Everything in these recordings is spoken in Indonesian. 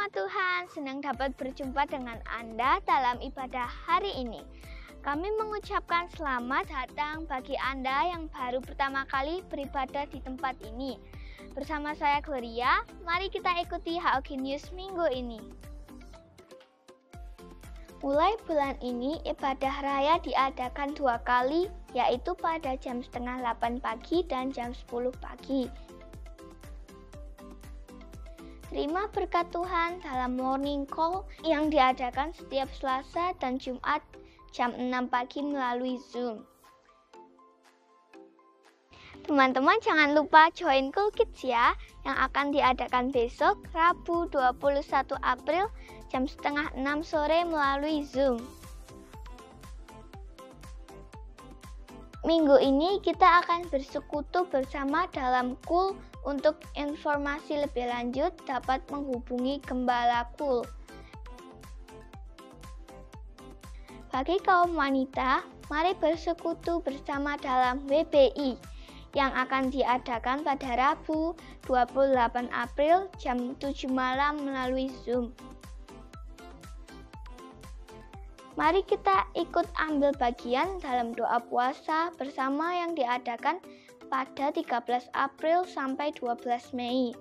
umat Tuhan, senang dapat berjumpa dengan Anda dalam ibadah hari ini. Kami mengucapkan selamat datang bagi Anda yang baru pertama kali beribadah di tempat ini. Bersama saya Gloria, mari kita ikuti HOG News minggu ini. Mulai bulan ini, ibadah raya diadakan 2 kali, yaitu pada jam setengah 8 pagi dan jam 10 pagi. Terima berkat Tuhan dalam morning call yang diadakan setiap Selasa dan Jumat jam 6 pagi melalui Zoom. Teman-teman jangan lupa join Cool Kids ya, yang akan diadakan besok Rabu 21 April jam setengah 6 sore melalui Zoom. Minggu ini kita akan bersekutu bersama dalam Cool. Untuk informasi lebih lanjut dapat menghubungi Gembala Cool. Bagi kaum wanita, mari bersekutu bersama dalam WBI yang akan diadakan pada Rabu 28 April jam 7 malam melalui Zoom. Mari kita ikut ambil bagian dalam doa puasa bersama yang diadakan pada 13 April sampai 12 Mei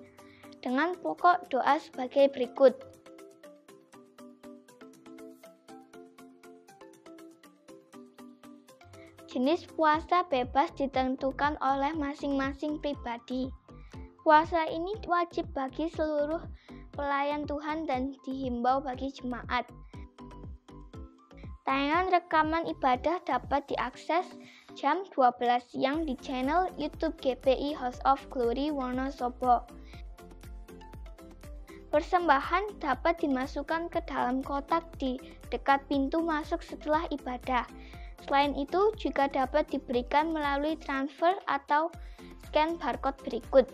dengan pokok doa sebagai berikut. Jenis puasa bebas ditentukan oleh masing-masing pribadi. Puasa ini wajib bagi seluruh pelayan Tuhan dan dihimbau bagi jemaat. Tayangan rekaman ibadah dapat diakses jam 12 siang di channel YouTube GPI House of Glory Wonosobo. Persembahan dapat dimasukkan ke dalam kotak di dekat pintu masuk setelah ibadah. Selain itu juga dapat diberikan melalui transfer atau scan barcode berikut.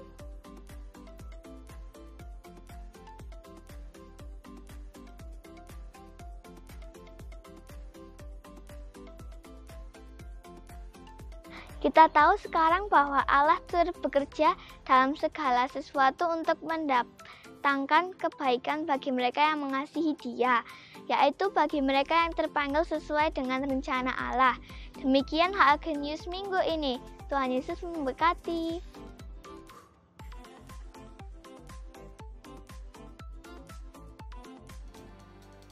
Kita tahu sekarang bahwa Allah turut bekerja dalam segala sesuatu untuk mendatangkan kebaikan bagi mereka yang mengasihi Dia, yaitu bagi mereka yang terpanggil sesuai dengan rencana Allah. Demikian HOG News minggu ini. Tuhan Yesus memberkati.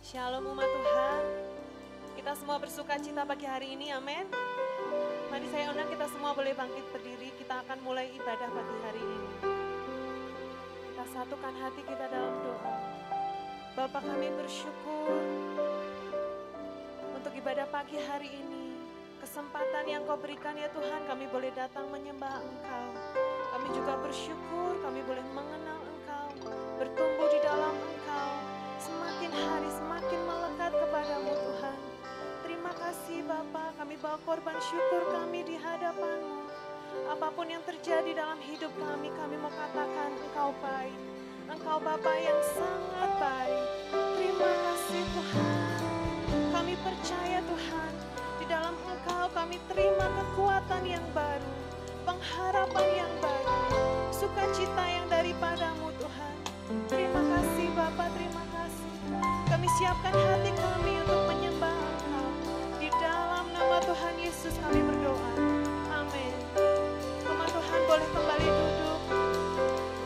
Shalom umat Tuhan. Kita semua bersuka cita pagi hari ini, amin. Mari saya undang kita semua boleh bangkit berdiri, kita akan mulai ibadah pagi hari ini. Kita satukan hati kita dalam doa. Bapa, kami bersyukur untuk ibadah pagi hari ini. Kesempatan yang Kau berikan ya Tuhan, kami boleh datang menyembah Engkau. Kami juga bersyukur kami boleh mengenal Engkau, bertumbuh di dalam Engkau. Semakin hari semakin melekat kepadamu Tuhan. Terima kasih Bapa, kami bawa korban syukur kami di hadapan-Mu. Apapun yang terjadi dalam hidup kami mau katakan Engkau baik. Engkau Bapa yang sangat baik. Terima kasih Tuhan. Kami percaya Tuhan, di dalam Engkau kami terima kekuatan yang baru, pengharapan yang baru, sukacita yang daripada-Mu Tuhan. Terima kasih Bapa, terima kasih. Kami siapkan hati kami untuk menyembah Engkau. Di dalam nama Tuhan Yesus kami berdoa. Amin. Umat Tuhan boleh kembali duduk.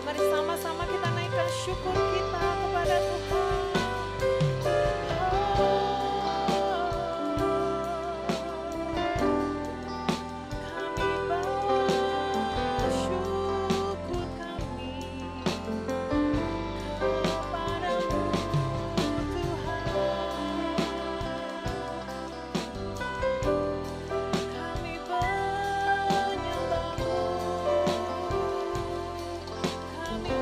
Mari sama-sama kita naikkan syukur kita kepada Tuhan. Kami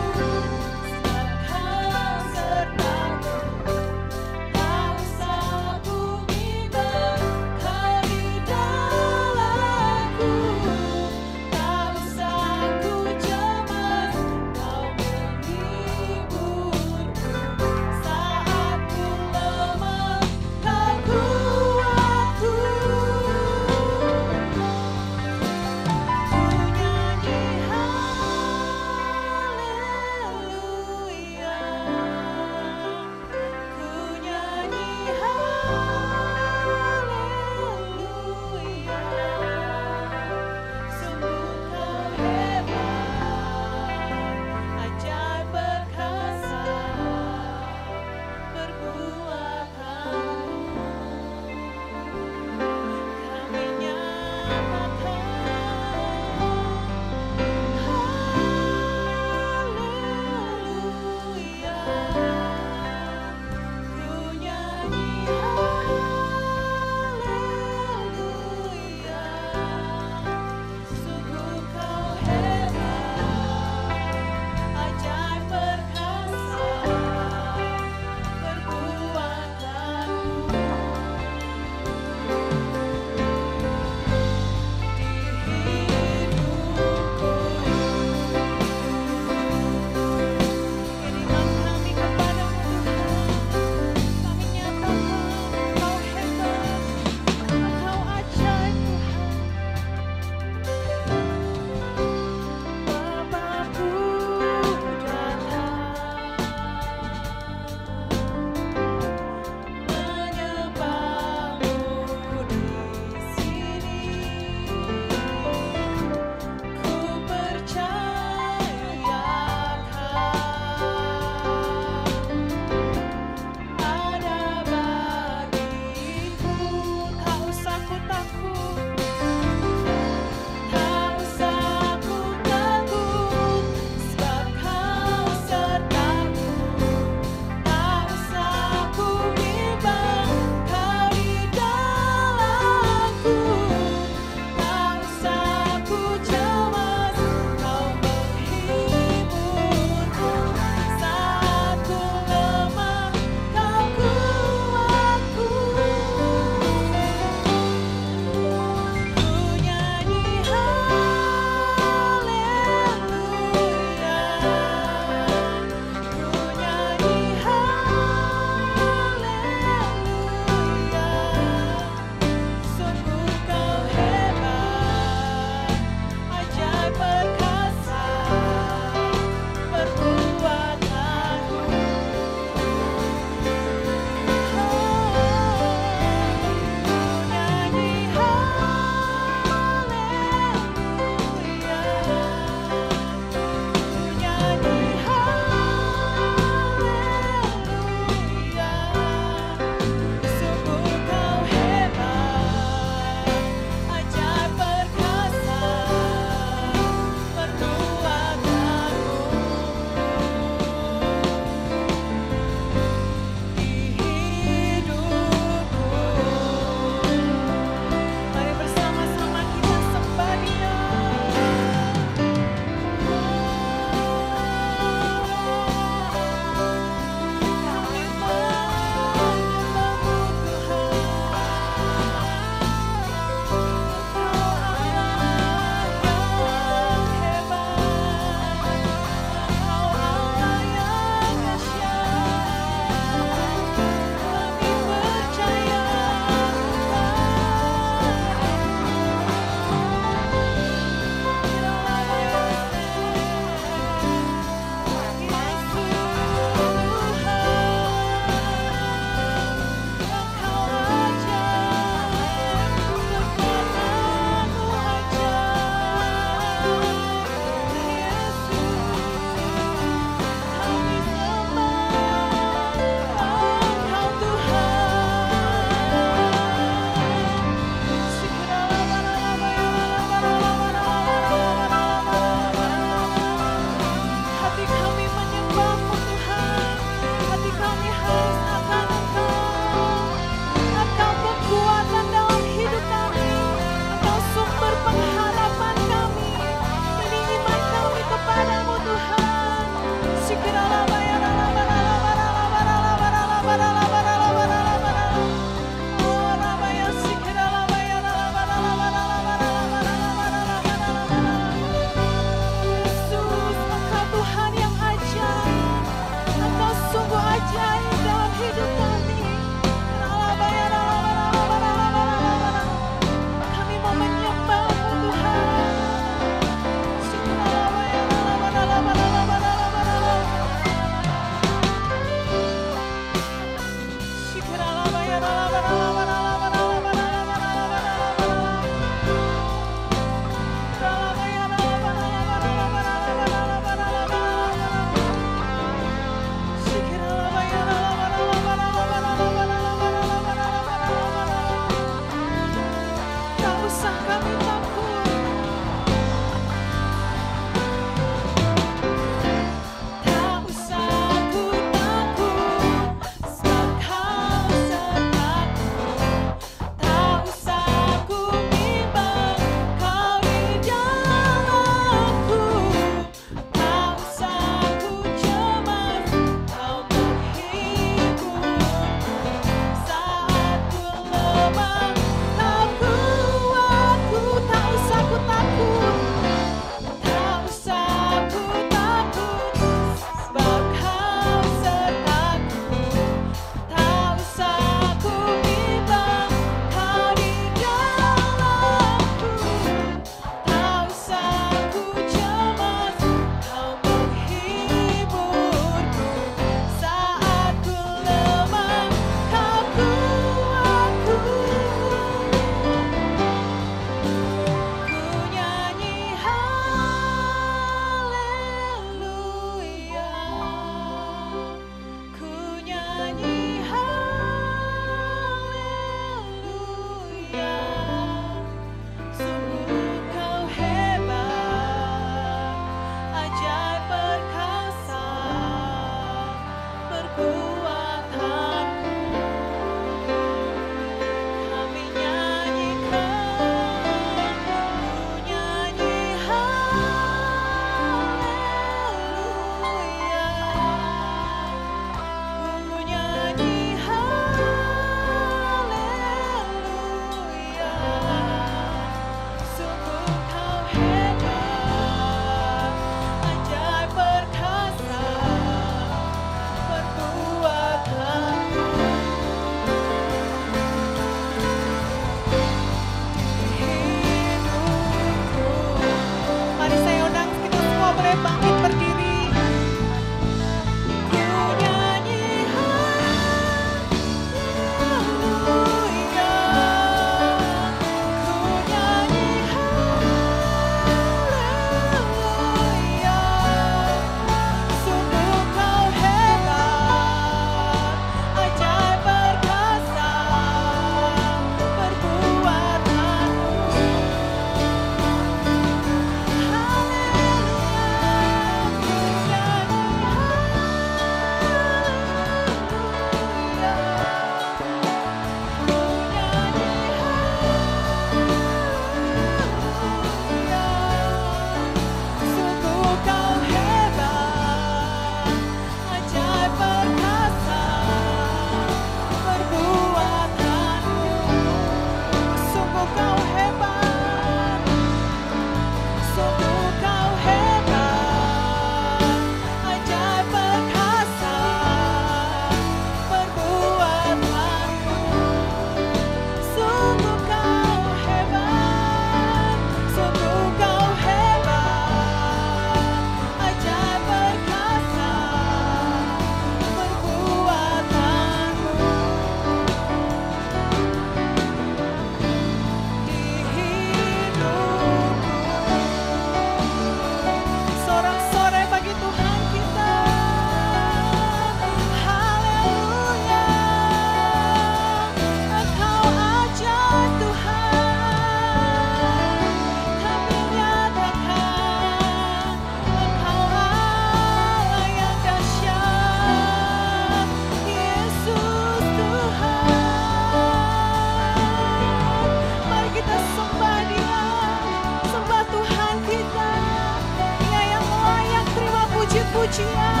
pujian.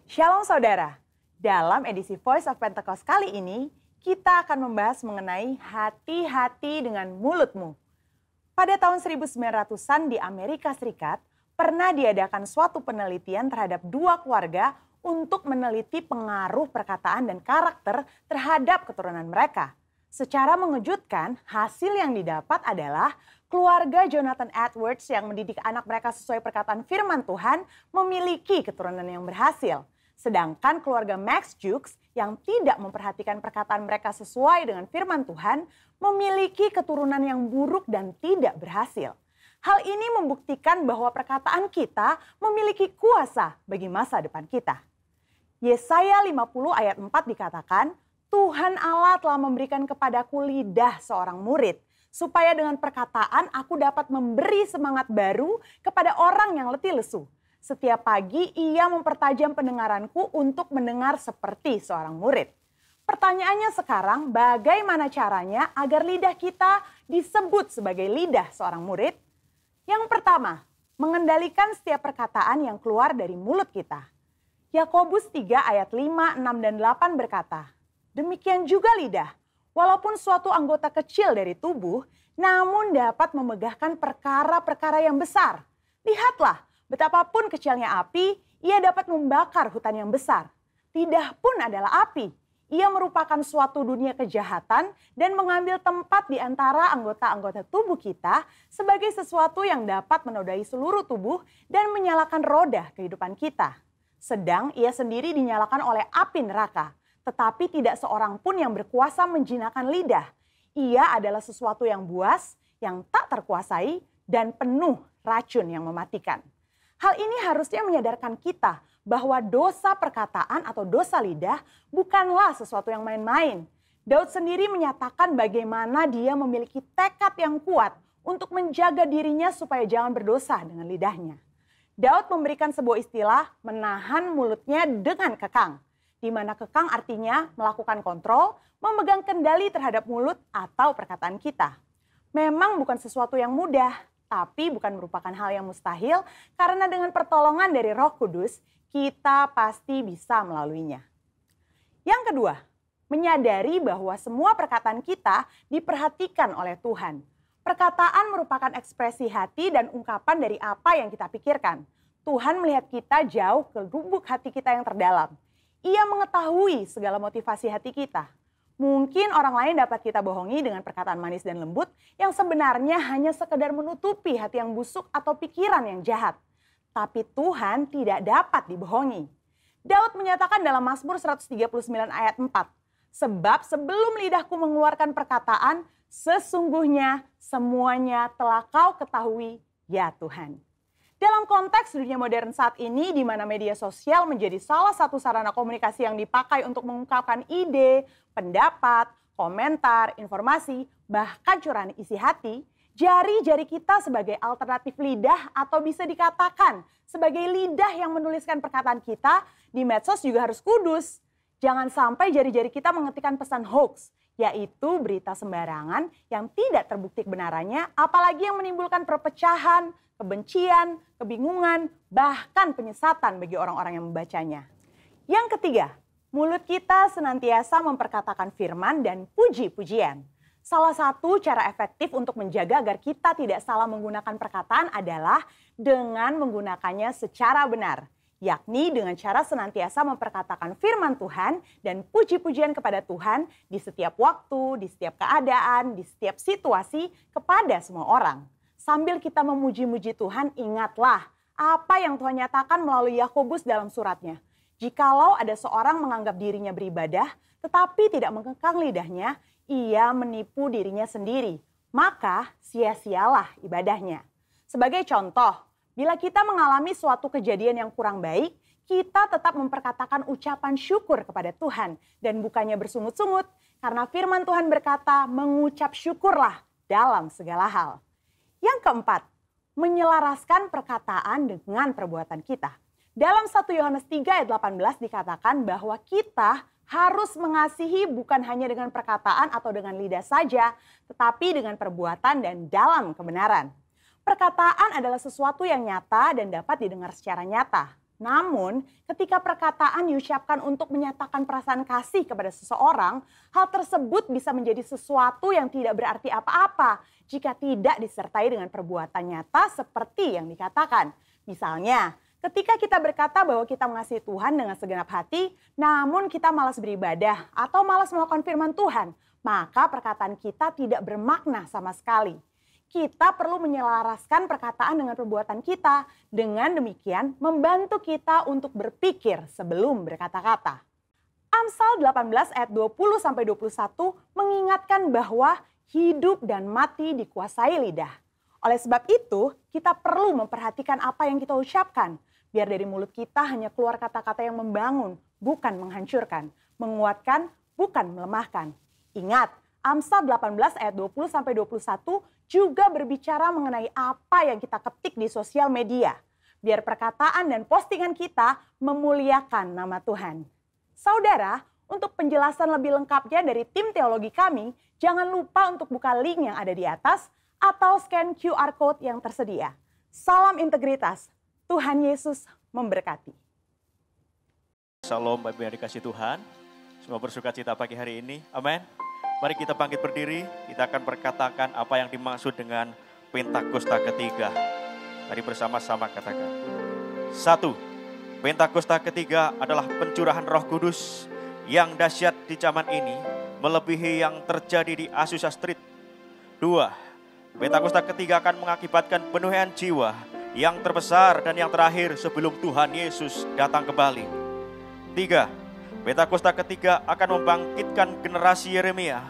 Shalom saudara, dalam edisi Voice of Pentecost kali ini, kita akan membahas mengenai hati-hati dengan mulutmu. Pada tahun 1900-an di Amerika Serikat, pernah diadakan suatu penelitian terhadap 2 keluarga untuk meneliti pengaruh perkataan dan karakter terhadap keturunan mereka. Secara mengejutkan, hasil yang didapat adalah keluarga Jonathan Edwards yang mendidik anak mereka sesuai perkataan firman Tuhan memiliki keturunan yang berhasil. Sedangkan keluarga Max Jukes yang tidak memperhatikan perkataan mereka sesuai dengan firman Tuhan memiliki keturunan yang buruk dan tidak berhasil. Hal ini membuktikan bahwa perkataan kita memiliki kuasa bagi masa depan kita. Yesaya 50 ayat 4 dikatakan, Tuhan Allah telah memberikan kepadaku lidah seorang murid, supaya dengan perkataan aku dapat memberi semangat baru kepada orang yang letih lesu. Setiap pagi ia mempertajam pendengaranku untuk mendengar seperti seorang murid. Pertanyaannya sekarang, bagaimana caranya agar lidah kita disebut sebagai lidah seorang murid? Yang pertama, mengendalikan setiap perkataan yang keluar dari mulut kita. Yakobus 3 ayat 5, 6, dan 8 berkata, demikian juga lidah, walaupun suatu anggota kecil dari tubuh, namun dapat memegahkan perkara-perkara yang besar. Lihatlah, betapapun kecilnya api, ia dapat membakar hutan yang besar. Lidah pun adalah api. Ia merupakan suatu dunia kejahatan dan mengambil tempat di antara anggota-anggota tubuh kita sebagai sesuatu yang dapat menodai seluruh tubuh dan menyalakan roda kehidupan kita. Sedang ia sendiri dinyalakan oleh api neraka, tetapi tidak seorang pun yang berkuasa menjinakkan lidah. Ia adalah sesuatu yang buas, yang tak terkuasai, dan penuh racun yang mematikan. Hal ini harusnya menyadarkan kita bahwa dosa perkataan atau dosa lidah bukanlah sesuatu yang main-main. Daud sendiri menyatakan bagaimana dia memiliki tekad yang kuat untuk menjaga dirinya supaya jangan berdosa dengan lidahnya. Daud memberikan sebuah istilah menahan mulutnya dengan kekang, di mana kekang artinya melakukan kontrol, memegang kendali terhadap mulut atau perkataan kita. Memang bukan sesuatu yang mudah, tapi bukan merupakan hal yang mustahil karena dengan pertolongan dari Roh Kudus, kita pasti bisa melaluinya. Yang kedua, menyadari bahwa semua perkataan kita diperhatikan oleh Tuhan. Perkataan merupakan ekspresi hati dan ungkapan dari apa yang kita pikirkan. Tuhan melihat kita jauh ke lubuk hati kita yang terdalam. Ia mengetahui segala motivasi hati kita. Mungkin orang lain dapat kita bohongi dengan perkataan manis dan lembut yang sebenarnya hanya sekedar menutupi hati yang busuk atau pikiran yang jahat. Tapi Tuhan tidak dapat dibohongi. Daud menyatakan dalam Mazmur 139 ayat 4, sebab sebelum lidahku mengeluarkan perkataan, sesungguhnya semuanya telah kau ketahui, ya Tuhan. Dalam konteks dunia modern saat ini, di mana media sosial menjadi salah satu sarana komunikasi yang dipakai untuk mengungkapkan ide, pendapat, komentar, informasi, bahkan curahan isi hati, jari-jari kita sebagai alternatif lidah atau bisa dikatakan sebagai lidah yang menuliskan perkataan kita di medsos juga harus kudus. Jangan sampai jari-jari kita mengetikkan pesan hoax, yaitu berita sembarangan yang tidak terbukti kebenarannya, apalagi yang menimbulkan perpecahan, kebencian, kebingungan, bahkan penyesatan bagi orang-orang yang membacanya. Yang ketiga, mulut kita senantiasa memperkatakan firman dan puji-pujian. Salah satu cara efektif untuk menjaga agar kita tidak salah menggunakan perkataan adalah dengan menggunakannya secara benar, yakni dengan cara senantiasa memperkatakan firman Tuhan dan puji-pujian kepada Tuhan di setiap waktu, di setiap keadaan, di setiap situasi kepada semua orang. Sambil kita memuji-muji Tuhan, ingatlah apa yang Tuhan nyatakan melalui Yakobus dalam suratnya. Jikalau ada seorang menganggap dirinya beribadah, tetapi tidak mengekang lidahnya, ia menipu dirinya sendiri. Maka sia-sialah ibadahnya. Sebagai contoh, bila kita mengalami suatu kejadian yang kurang baik, kita tetap memperkatakan ucapan syukur kepada Tuhan dan bukannya bersungut-sungut, karena firman Tuhan berkata, mengucap syukurlah dalam segala hal. Yang keempat, menyelaraskan perkataan dengan perbuatan kita. Dalam 1 Yohanes 3 ayat 18 dikatakan bahwa kita harus mengasihi bukan hanya dengan perkataan atau dengan lidah saja, tetapi dengan perbuatan dan dalam kebenaran. Perkataan adalah sesuatu yang nyata dan dapat didengar secara nyata. Namun, ketika perkataan diucapkan untuk menyatakan perasaan kasih kepada seseorang, hal tersebut bisa menjadi sesuatu yang tidak berarti apa-apa jika tidak disertai dengan perbuatan nyata seperti yang dikatakan. Misalnya, ketika kita berkata bahwa kita mengasihi Tuhan dengan segenap hati, namun kita malas beribadah atau malas melakukan firman Tuhan, maka perkataan kita tidak bermakna sama sekali. Kita perlu menyelaraskan perkataan dengan perbuatan kita. Dengan demikian, membantu kita untuk berpikir sebelum berkata-kata. Amsal 18 ayat 20-21 mengingatkan bahwa hidup dan mati dikuasai lidah. Oleh sebab itu, kita perlu memperhatikan apa yang kita ucapkan. Biar dari mulut kita hanya keluar kata-kata yang membangun, bukan menghancurkan. Menguatkan, bukan melemahkan. Ingat, Amsal 18 ayat 20-21 juga berbicara mengenai apa yang kita ketik di sosial media. Biar perkataan dan postingan kita memuliakan nama Tuhan. Saudara, untuk penjelasan lebih lengkapnya dari tim teologi kami, jangan lupa untuk buka link yang ada di atas atau scan QR Code yang tersedia. Salam integritas, Tuhan Yesus memberkati. Salam Bapak Ibu yang dikasih Tuhan, semua bersuka cita pagi hari ini, amin. Mari kita bangkit berdiri, kita akan berkatakan apa yang dimaksud dengan Pentakosta ketiga. Mari bersama-sama katakan. 1. Pentakosta ketiga adalah pencurahan Roh Kudus yang dahsyat di zaman ini, melebihi yang terjadi di Azusa Street. 2. Pentakosta ketiga akan mengakibatkan penuhan jiwa yang terbesar dan yang terakhir sebelum Tuhan Yesus datang kembali. 3. Pentakosta ketiga akan membangkitkan generasi Yeremia,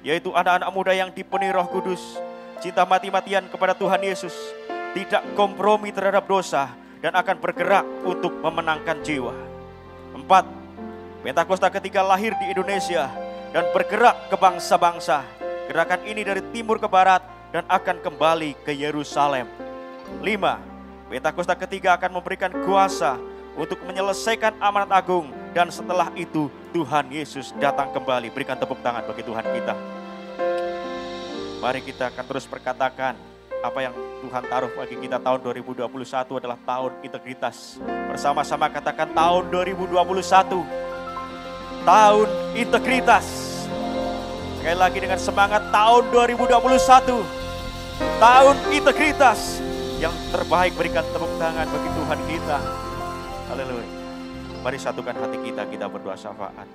yaitu anak-anak muda yang dipenuhi Roh Kudus, cinta mati-matian kepada Tuhan Yesus, tidak kompromi terhadap dosa, dan akan bergerak untuk memenangkan jiwa. 4. Pentakosta ketiga lahir di Indonesia dan bergerak ke bangsa-bangsa. Gerakan ini dari timur ke barat dan akan kembali ke Yerusalem. 5. Pentakosta ketiga akan memberikan kuasa untuk menyelesaikan amanat agung, dan setelah itu Tuhan Yesus datang kembali. Berikan tepuk tangan bagi Tuhan kita. Mari kita akan terus berkatakan apa yang Tuhan taruh bagi kita. Tahun 2021 adalah tahun integritas. Bersama-sama katakan tahun 2021. Tahun integritas. Sekali lagi dengan semangat, tahun 2021. Tahun integritas. Yang terbaik, berikan tepuk tangan bagi Tuhan kita. Haleluya. Mari satukan hati kita berdoa syafaat.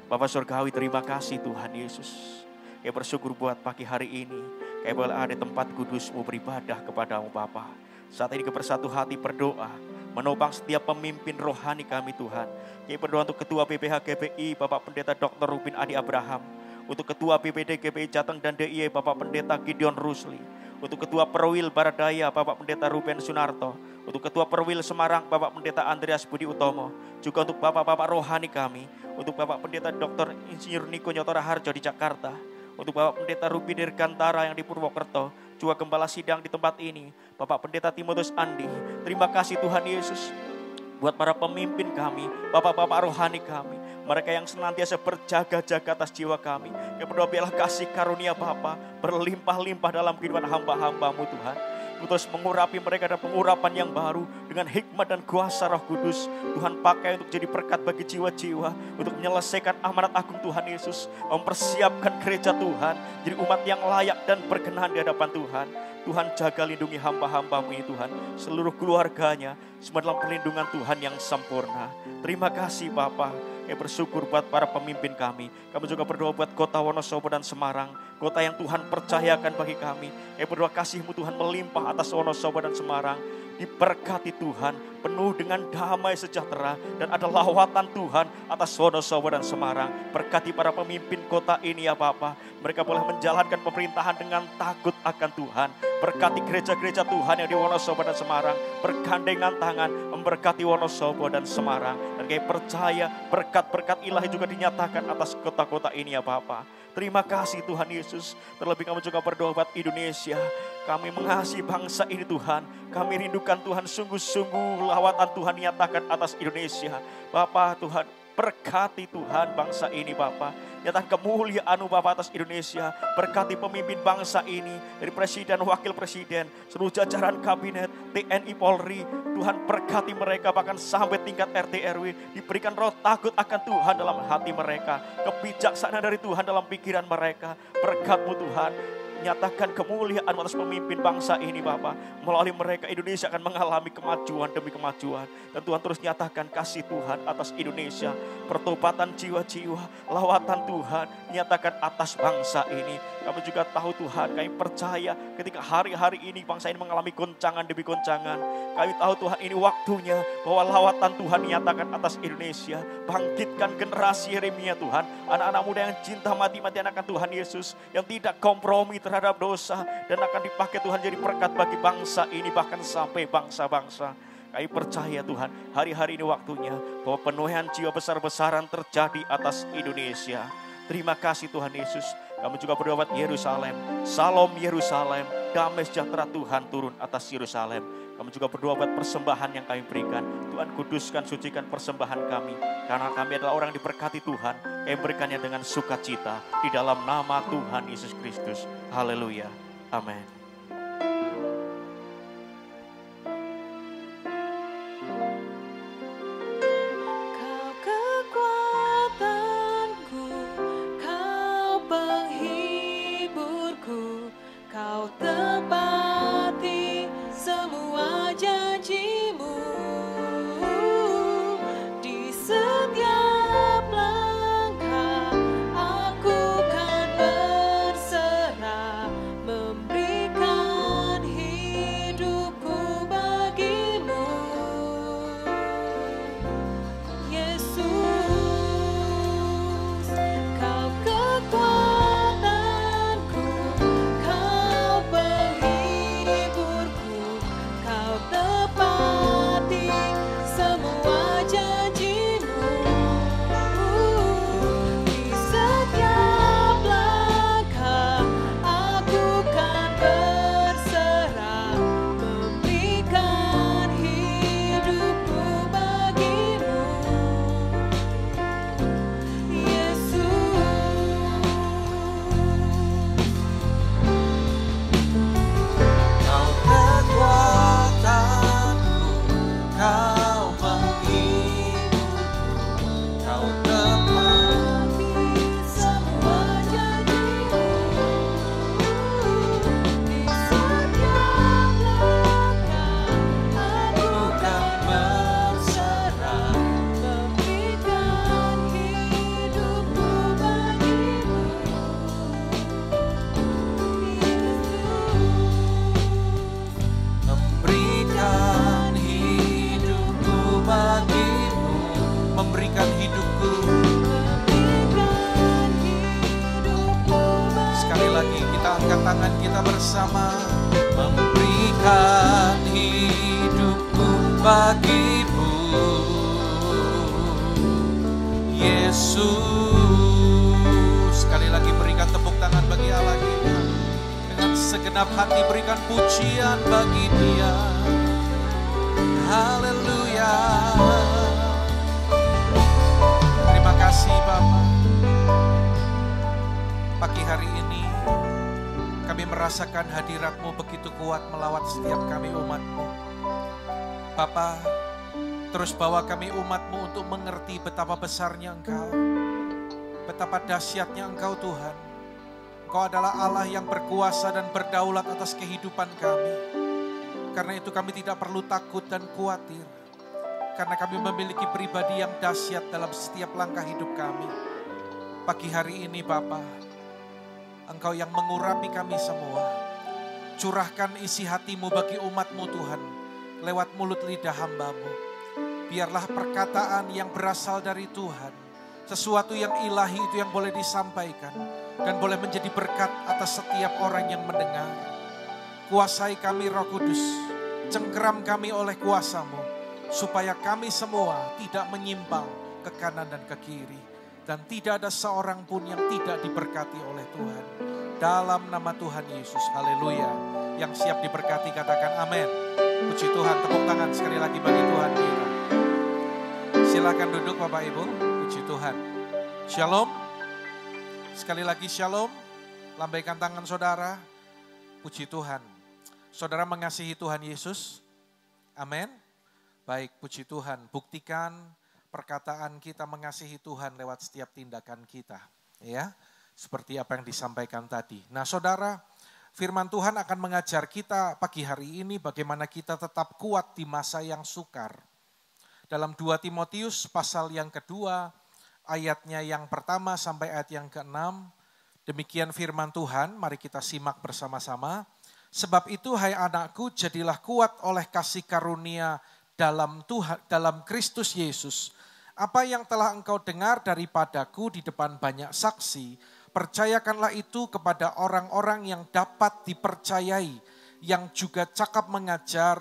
Bapa Surgawi, terima kasih Tuhan Yesus. Kami bersyukur buat pagi hari ini. Kami boleh ada tempat kudus-Mu beribadah kepadamu Bapa. Saat ini bersatu hati berdoa, menopang setiap pemimpin rohani kami Tuhan. Kami berdoa untuk Ketua PPH GPI Bapak Pendeta Dr. Rubin Adi Abraham. Untuk Ketua BPD GPI Jateng dan DIY Bapak Pendeta Gideon Rusli. Untuk Ketua Perwil Baradaya Bapak Pendeta Ruben Sunarto. Untuk Ketua Perwil Semarang Bapak Pendeta Andreas Budi Utomo. Juga untuk Bapak-Bapak rohani kami. Untuk Bapak Pendeta Dr. Insinyur Niko Nyotora Harjo di Jakarta. Untuk Bapak Pendeta Rupi Dirgantara yang di Purwokerto. Juga Gembala Sidang di tempat ini. Bapak Pendeta Timotius Andi. Terima kasih Tuhan Yesus. Buat para pemimpin kami, Bapak-Bapak rohani kami. Mereka yang senantiasa berjaga-jaga atas jiwa kami. Yang berdoa biarlah kasih karunia Bapa berlimpah-limpah dalam kehidupan hamba-hamba-Mu Tuhan. Terus mengurapi mereka dan pengurapan yang baru dengan hikmat dan kuasa Roh Kudus. Tuhan pakai untuk jadi berkat bagi jiwa-jiwa, untuk menyelesaikan amanat agung Tuhan Yesus, mempersiapkan gereja Tuhan jadi umat yang layak dan berkenan di hadapan Tuhan. Tuhan jaga lindungi hamba-hamba-Mu ini Tuhan, seluruh keluarganya, semua dalam perlindungan Tuhan yang sempurna. Terima kasih Bapa. Kami bersyukur buat para pemimpin kami. Kami juga berdoa buat kota Wonosobo dan Semarang. Kota yang Tuhan percayakan bagi kami. Kami berdoa kasih-Mu Tuhan melimpah atas Wonosobo dan Semarang. Diberkati Tuhan, penuh dengan damai sejahtera. Dan ada lawatan Tuhan atas Wonosobo dan Semarang. Berkati para pemimpin kota ini ya Bapa. Mereka boleh menjalankan pemerintahan dengan takut akan Tuhan. Berkati gereja-gereja Tuhan yang di Wonosobo dan Semarang. Bergandengan tangan memberkati Wonosobo dan Semarang. Dan kami percaya berkat-berkat ilahi juga dinyatakan atas kota-kota ini ya Bapa. Terima kasih Tuhan Yesus. Terlebih kami juga berdoa buat Indonesia. Kami mengasihi bangsa ini Tuhan. Kami rindukan Tuhan sungguh-sungguh lawatan Tuhan nyatakan atas Indonesia. Bapa Tuhan, Berkati Tuhan bangsa ini Bapa. Nyatakan kemuliaan-Mu Bapa atas Indonesia. Berkati pemimpin bangsa ini, dari presiden, wakil presiden, seluruh jajaran kabinet, TNI, Polri. Tuhan berkati mereka bahkan sampai tingkat RT RW. Diberikan roh takut akan Tuhan dalam hati mereka. Kebijaksanaan dari Tuhan dalam pikiran mereka. Berkat-Mu Tuhan. Nyatakan kemuliaan atas pemimpin bangsa ini Bapa. Melalui mereka Indonesia akan mengalami kemajuan demi kemajuan. Dan Tuhan terus nyatakan kasih Tuhan atas Indonesia. Pertobatan jiwa-jiwa, lawatan Tuhan nyatakan atas bangsa ini. Kami juga tahu Tuhan, kami percaya ketika hari-hari ini bangsa ini mengalami goncangan demi goncangan. Kami tahu Tuhan ini waktunya bahwa lawatan Tuhan nyatakan atas Indonesia. Bangkitkan generasi Yeremia Tuhan. Anak-anak muda yang cinta mati-matian akan Tuhan Yesus. Yang tidak kompromi terhadap dosa. Dan akan dipakai Tuhan jadi berkat bagi bangsa ini bahkan sampai bangsa-bangsa. Kami percaya Tuhan, hari-hari ini waktunya bahwa penuaian jiwa besar-besaran terjadi atas Indonesia. Terima kasih Tuhan Yesus. Kami juga berdoa buat Yerusalem. Salam Yerusalem, damai sejahtera Tuhan turun atas Yerusalem. Kami juga berdoa buat persembahan yang kami berikan. Tuhan kuduskan, sucikan persembahan kami. Karena kami adalah orang yang diberkati Tuhan. Kami berikannya dengan sukacita. Di dalam nama Tuhan Yesus Kristus. Haleluya. Amin. Tangan kita bersama, memberikan hidupku bagimu, Yesus. Sekali lagi berikan tepuk tangan bagi Allah kita. Dengan segenap hati berikan pujian bagi Dia. Haleluya. Terima kasih Bapak. Pagi hari ini kami merasakan hadirat-Mu begitu kuat melawat setiap kami umat-Mu. Bapa, terus bawa kami umat-Mu untuk mengerti betapa besarnya Engkau. Betapa dahsyatnya Engkau Tuhan. Engkau adalah Allah yang berkuasa dan berdaulat atas kehidupan kami. Karena itu kami tidak perlu takut dan khawatir. Karena kami memiliki pribadi yang dahsyat dalam setiap langkah hidup kami. Pagi hari ini Bapa, Engkau yang mengurapi kami semua. Curahkan isi hati-Mu bagi umat-Mu Tuhan, lewat mulut lidah hamba-Mu. Biarlah perkataan yang berasal dari Tuhan, sesuatu yang ilahi itu yang boleh disampaikan, dan boleh menjadi berkat atas setiap orang yang mendengar. Kuasai kami Roh Kudus, cengkeram kami oleh kuasa-Mu, supaya kami semua tidak menyimpang ke kanan dan ke kiri. Dan tidak ada seorang pun yang tidak diberkati oleh Tuhan. Dalam nama Tuhan Yesus, haleluya. Yang siap diberkati katakan amin. Puji Tuhan, tepuk tangan sekali lagi bagi Tuhan kita. Silakan duduk Bapak Ibu. Puji Tuhan. Shalom. Sekali lagi shalom. Lambaikan tangan saudara. Puji Tuhan. Saudara mengasihi Tuhan Yesus. Amin. Baik, puji Tuhan. Buktikan perkataan kita mengasihi Tuhan lewat setiap tindakan kita. Ya, seperti apa yang disampaikan tadi. Nah saudara, firman Tuhan akan mengajar kita pagi hari ini bagaimana kita tetap kuat di masa yang sukar. Dalam 2 Timotius pasal yang kedua, ayatnya yang pertama sampai ayat yang ke-6, demikian firman Tuhan, mari kita simak bersama-sama. Sebab itu hai anakku, jadilah kuat oleh kasih karunia dalam Kristus Yesus. Apa yang telah engkau dengar daripadaku di depan banyak saksi, percayakanlah itu kepada orang-orang yang dapat dipercayai, yang juga cakap mengajar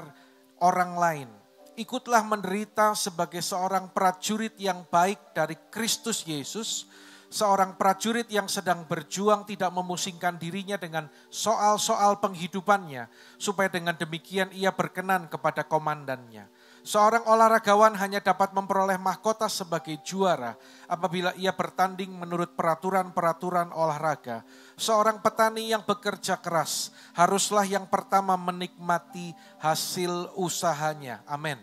orang lain. Ikutlah menderita sebagai seorang prajurit yang baik dari Kristus Yesus, seorang prajurit yang sedang berjuang tidak memusingkan dirinya dengan soal-soal penghidupannya, supaya dengan demikian ia berkenan kepada komandannya. Seorang olahragawan hanya dapat memperoleh mahkota sebagai juara apabila ia bertanding menurut peraturan-peraturan olahraga. Seorang petani yang bekerja keras haruslah yang pertama menikmati hasil usahanya. Amin.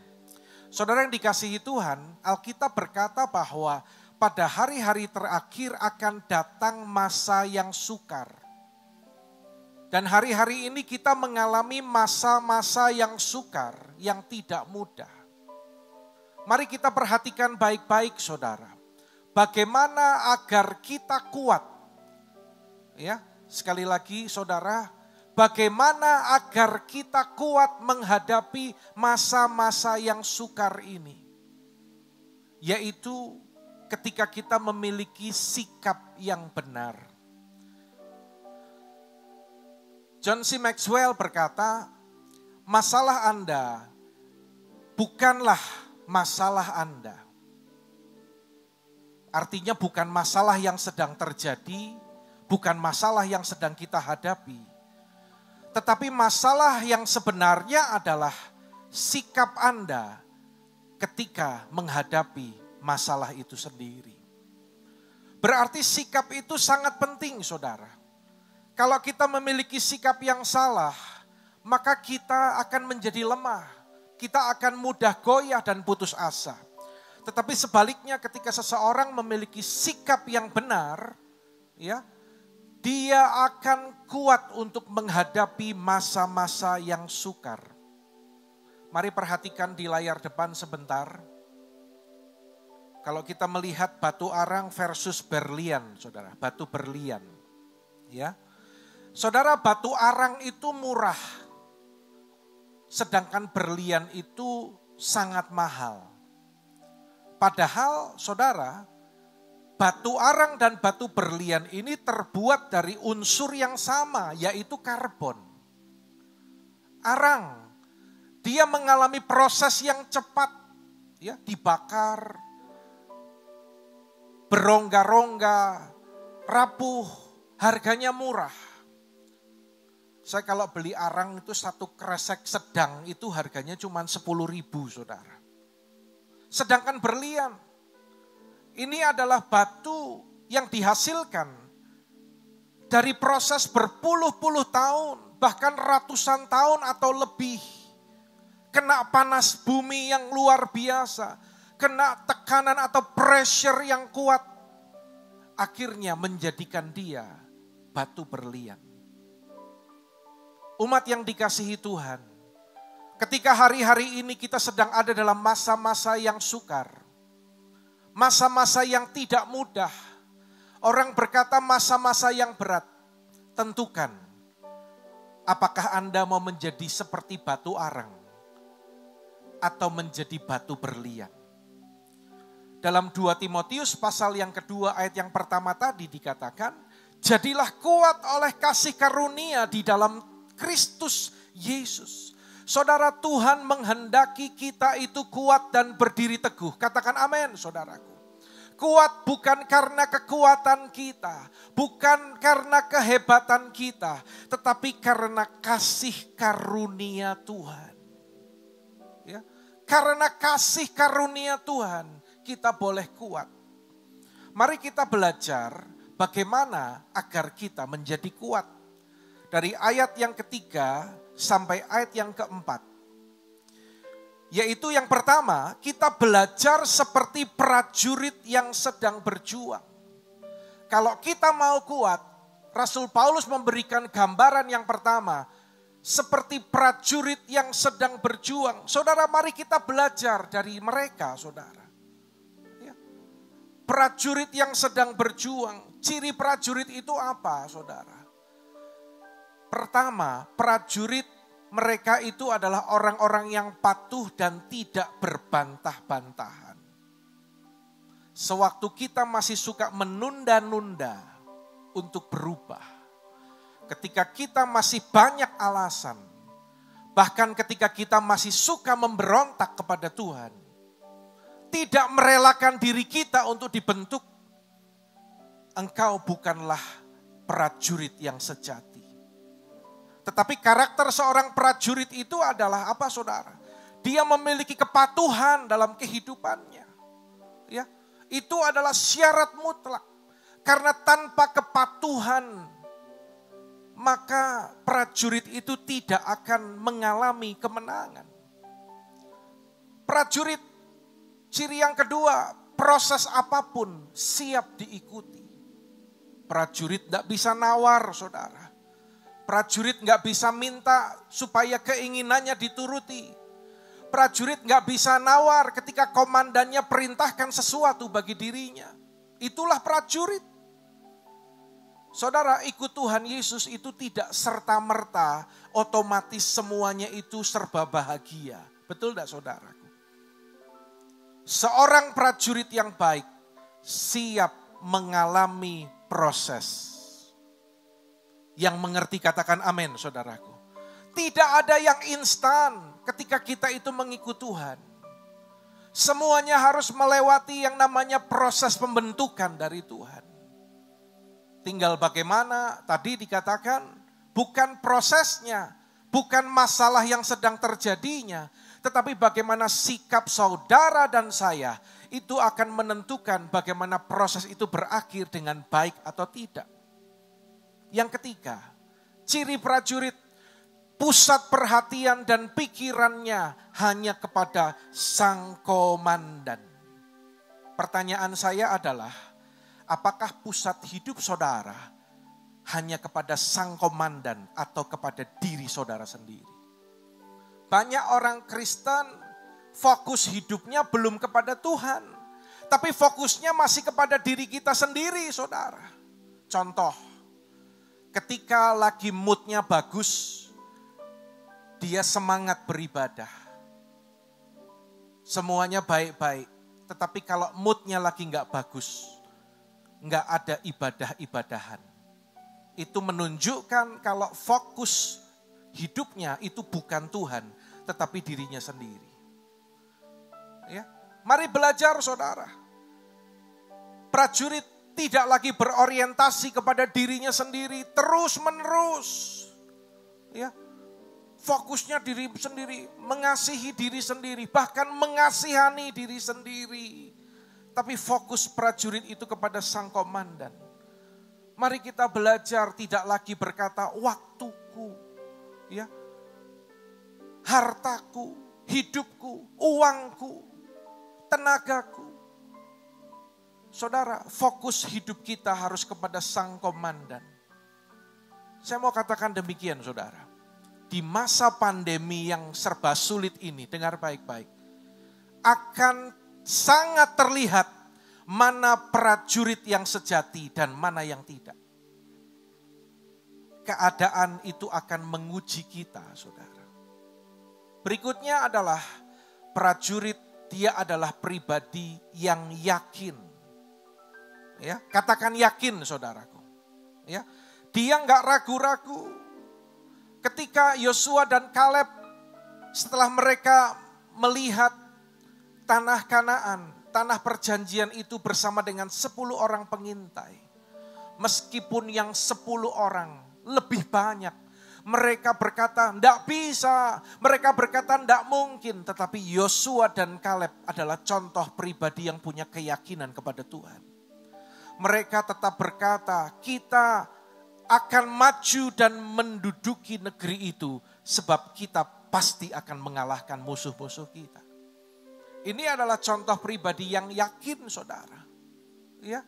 Saudara yang dikasihi Tuhan, Alkitab berkata bahwa pada hari-hari terakhir akan datang masa yang sukar. Dan hari-hari ini kita mengalami masa-masa yang sukar, yang tidak mudah. Mari kita perhatikan baik-baik saudara. Bagaimana agar kita kuat? Ya, sekali lagi saudara, bagaimana agar kita kuat menghadapi masa-masa yang sukar ini? Yaitu ketika kita memiliki sikap yang benar. John C. Maxwell berkata, masalah Anda bukanlah masalah Anda. Artinya bukan masalah yang sedang terjadi, bukan masalah yang sedang kita hadapi. Tetapi masalah yang sebenarnya adalah sikap Anda ketika menghadapi masalah itu sendiri. Berarti sikap itu sangat penting saudara. Kalau kita memiliki sikap yang salah, maka kita akan menjadi lemah. Kita akan mudah goyah dan putus asa. Tetapi sebaliknya ketika seseorang memiliki sikap yang benar, ya, dia akan kuat untuk menghadapi masa-masa yang sukar. Mari perhatikan di layar depan sebentar. Kalau kita melihat batu arang versus berlian, saudara, batu berlian, ya. Saudara, batu arang itu murah, sedangkan berlian itu sangat mahal. Padahal, saudara, batu arang dan batu berlian ini terbuat dari unsur yang sama, yaitu karbon. Arang, dia mengalami proses yang cepat, ya, dibakar, berongga-rongga, rapuh, harganya murah. Saya kalau beli arang itu satu kresek sedang itu harganya cuma 10.000 saudara. Sedangkan berlian, ini adalah batu yang dihasilkan dari proses berpuluh-puluh tahun, bahkan ratusan tahun atau lebih. Kena panas bumi yang luar biasa, kena tekanan atau pressure yang kuat. Akhirnya menjadikan dia batu berlian. Umat yang dikasihi Tuhan, ketika hari-hari ini kita sedang ada dalam masa-masa yang sukar, masa-masa yang tidak mudah, orang berkata masa-masa yang berat, tentukan apakah Anda mau menjadi seperti batu arang atau menjadi batu berlian. Dalam 2 Timotius pasal yang kedua ayat yang pertama tadi dikatakan, jadilah kuat oleh kasih karunia di dalam Kristus Yesus. Saudara, Tuhan menghendaki kita itu kuat dan berdiri teguh. Katakan amin, saudaraku. Kuat bukan karena kekuatan kita, bukan karena kehebatan kita, tetapi karena kasih karunia Tuhan. Ya, karena kasih karunia Tuhan, kita boleh kuat. Mari kita belajar bagaimana agar kita menjadi kuat. Dari ayat yang ketiga sampai ayat yang keempat. Yaitu yang pertama, kita belajar seperti prajurit yang sedang berjuang. Kalau kita mau kuat, Rasul Paulus memberikan gambaran yang pertama, seperti prajurit yang sedang berjuang. Saudara, mari kita belajar dari mereka, saudara. Ya. Prajurit yang sedang berjuang, ciri prajurit itu apa, saudara? Pertama, prajurit mereka itu adalah orang-orang yang patuh dan tidak berbantah-bantahan. Sewaktu kita masih suka menunda-nunda untuk berubah, ketika kita masih banyak alasan, bahkan ketika kita masih suka memberontak kepada Tuhan, tidak merelakan diri kita untuk dibentuk, engkau bukanlah prajurit yang sejati. Tetapi karakter seorang prajurit itu adalah apa, saudara? Dia memiliki kepatuhan dalam kehidupannya. Ya, itu adalah syarat mutlak. Karena tanpa kepatuhan, maka prajurit itu tidak akan mengalami kemenangan. Prajurit, ciri yang kedua, proses apapun siap diikuti. Prajurit tidak bisa nawar, saudara. Prajurit nggak bisa minta supaya keinginannya dituruti. Prajurit nggak bisa nawar ketika komandannya perintahkan sesuatu bagi dirinya. Itulah prajurit. Saudara, ikut Tuhan Yesus itu tidak serta-merta otomatis semuanya itu serba bahagia. Betul tidak, saudaraku? Seorang prajurit yang baik siap mengalami proses. Yang mengerti katakan amin, saudaraku. Tidak ada yang instan ketika kita itu mengikut Tuhan. Semuanya harus melewati yang namanya proses pembentukan dari Tuhan. Tinggal bagaimana tadi dikatakan bukan prosesnya, bukan masalah yang sedang terjadinya, tetapi bagaimana sikap saudara dan saya itu akan menentukan bagaimana proses itu berakhir dengan baik atau tidak. Yang ketiga, ciri prajurit, pusat perhatian dan pikirannya hanya kepada sang komandan. Pertanyaan saya adalah, apakah pusat hidup saudara hanya kepada sang komandan atau kepada diri saudara sendiri? Banyak orang Kristen fokus hidupnya belum kepada Tuhan, tapi fokusnya masih kepada diri kita sendiri, saudara. Contoh, ketika lagi moodnya bagus, dia semangat beribadah. Semuanya baik-baik. Tetapi kalau moodnya lagi gak bagus, gak ada ibadah-ibadahan. Itu menunjukkan kalau fokus hidupnya itu bukan Tuhan, tetapi dirinya sendiri. Ya, mari belajar, saudara. Prajurit tidak lagi berorientasi kepada dirinya sendiri terus-menerus. Ya. Fokusnya diri sendiri, mengasihi diri sendiri, bahkan mengasihani diri sendiri. Tapi fokus prajurit itu kepada sang komandan. Mari kita belajar tidak lagi berkata waktuku, ya, hartaku, hidupku, uangku, tenagaku. Saudara, fokus hidup kita harus kepada sang komandan. Saya mau katakan demikian, saudara. Di masa pandemi yang serba sulit ini, dengar baik-baik, akan sangat terlihat mana prajurit yang sejati dan mana yang tidak. Keadaan itu akan menguji kita, saudara. Berikutnya adalah prajurit, dia adalah pribadi yang yakin. Ya, katakan yakin, saudaraku. Ya, dia nggak ragu-ragu. Ketika Yosua dan Kaleb setelah mereka melihat tanah Kanaan, tanah perjanjian itu bersama dengan 10 orang pengintai. Meskipun yang 10 orang lebih banyak, mereka berkata enggak bisa, mereka berkata enggak mungkin. Tetapi Yosua dan Kaleb adalah contoh pribadi yang punya keyakinan kepada Tuhan. Mereka tetap berkata, kita akan maju dan menduduki negeri itu sebab kita pasti akan mengalahkan musuh-musuh kita. Ini adalah contoh pribadi yang yakin, saudara. Ya,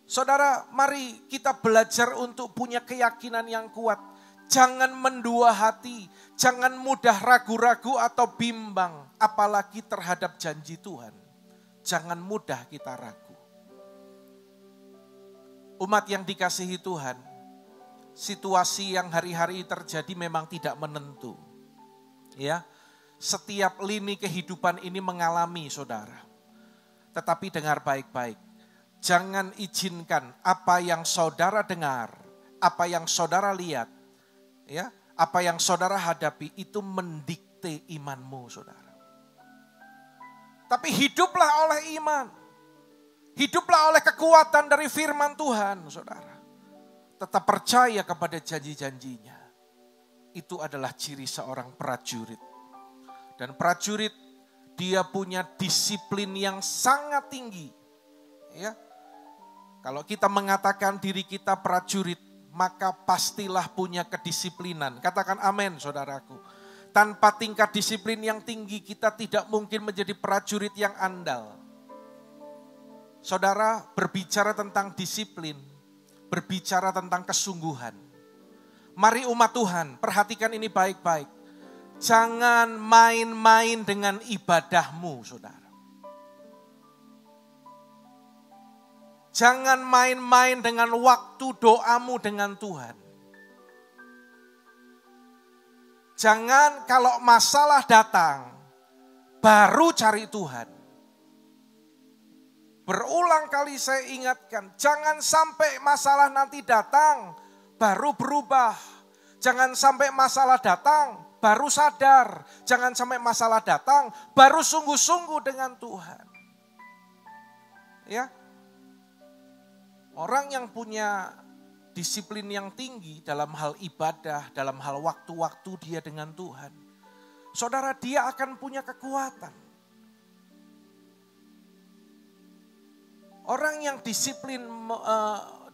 saudara, mari kita belajar untuk punya keyakinan yang kuat. Jangan mendua hati, jangan mudah ragu-ragu atau bimbang, apalagi terhadap janji Tuhan. Jangan mudah kita ragu. Umat yang dikasihi Tuhan, situasi yang hari-hari terjadi memang tidak menentu. Ya, setiap lini kehidupan ini mengalami, saudara. Tetapi dengar baik-baik. Jangan izinkan apa yang saudara dengar, apa yang saudara lihat, ya, apa yang saudara hadapi itu mendikte imanmu, saudara. Tapi hiduplah oleh iman. Hiduplah oleh kekuatan dari firman Tuhan, saudara. Tetap percaya kepada janji-janjinya. Itu adalah ciri seorang prajurit. Dan prajurit, dia punya disiplin yang sangat tinggi. Ya, kalau kita mengatakan diri kita prajurit, maka pastilah punya kedisiplinan. Katakan amin, saudaraku. Tanpa tingkat disiplin yang tinggi, kita tidak mungkin menjadi prajurit yang andal. Saudara, berbicara tentang disiplin, berbicara tentang kesungguhan. Mari umat Tuhan, perhatikan ini baik-baik. Jangan main-main dengan ibadahmu, saudara. Jangan main-main dengan waktu doamu dengan Tuhan. Jangan kalau masalah datang, baru cari Tuhan. Berulang kali saya ingatkan, jangan sampai masalah nanti datang, baru berubah. Jangan sampai masalah datang, baru sadar. Jangan sampai masalah datang, baru sungguh-sungguh dengan Tuhan. Ya, orang yang punya disiplin yang tinggi dalam hal ibadah, dalam hal waktu-waktu dia dengan Tuhan. Saudara, dia akan punya kekuatan. Orang yang disiplin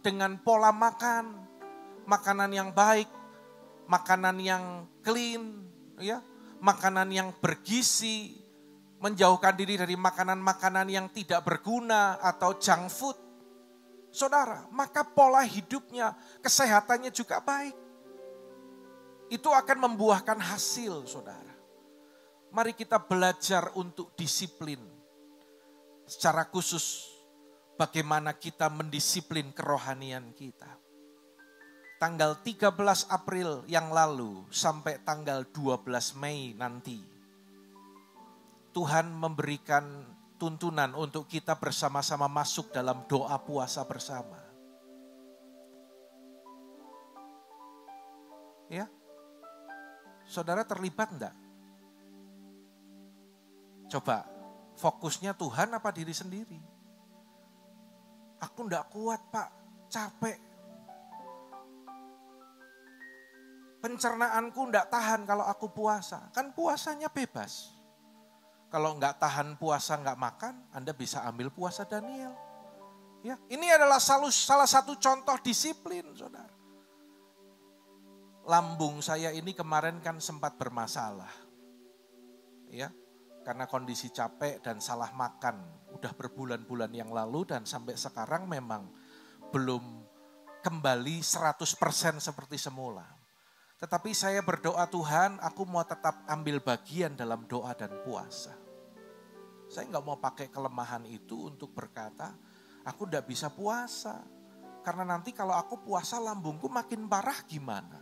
dengan pola makan, makanan yang baik, makanan yang clean, ya, makanan yang bergizi, menjauhkan diri dari makanan-makanan yang tidak berguna atau junk food. Saudara, maka pola hidupnya, kesehatannya juga baik. Itu akan membuahkan hasil, saudara. Mari kita belajar untuk disiplin. Secara khusus, bagaimana kita mendisiplin kerohanian kita. Tanggal 13 April yang lalu sampai tanggal 12 Mei nanti, Tuhan memberikan tuntunan untuk kita bersama-sama masuk dalam doa puasa bersama. Ya, saudara terlibat enggak? Coba, fokusnya Tuhan apa diri sendiri? Aku enggak kuat, Pak, capek. Pencernaanku enggak tahan kalau aku puasa. Kan puasanya bebas. Kalau enggak tahan puasa, enggak makan, Anda bisa ambil puasa Daniel. Ya, ini adalah salah satu contoh disiplin, saudara. Lambung saya ini kemarin kan sempat bermasalah. Ya, karena kondisi capek dan salah makan. Udah berbulan-bulan yang lalu dan sampai sekarang memang belum kembali 100% seperti semula. Tetapi saya berdoa, Tuhan, aku mau tetap ambil bagian dalam doa dan puasa. Saya nggak mau pakai kelemahan itu untuk berkata, aku nggak bisa puasa. Karena nanti kalau aku puasa lambungku makin parah gimana?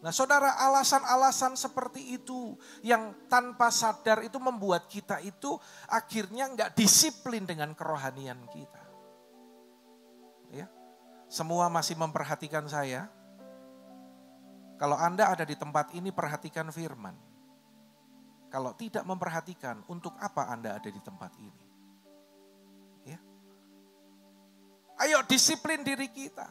Nah saudara, alasan-alasan seperti itu yang tanpa sadar itu membuat kita itu akhirnya nggak disiplin dengan kerohanian kita. Ya, semua masih memperhatikan saya. Kalau Anda ada di tempat ini, perhatikan firman. Kalau tidak memperhatikan, untuk apa Anda ada di tempat ini? Ya. Ayo disiplin diri kita.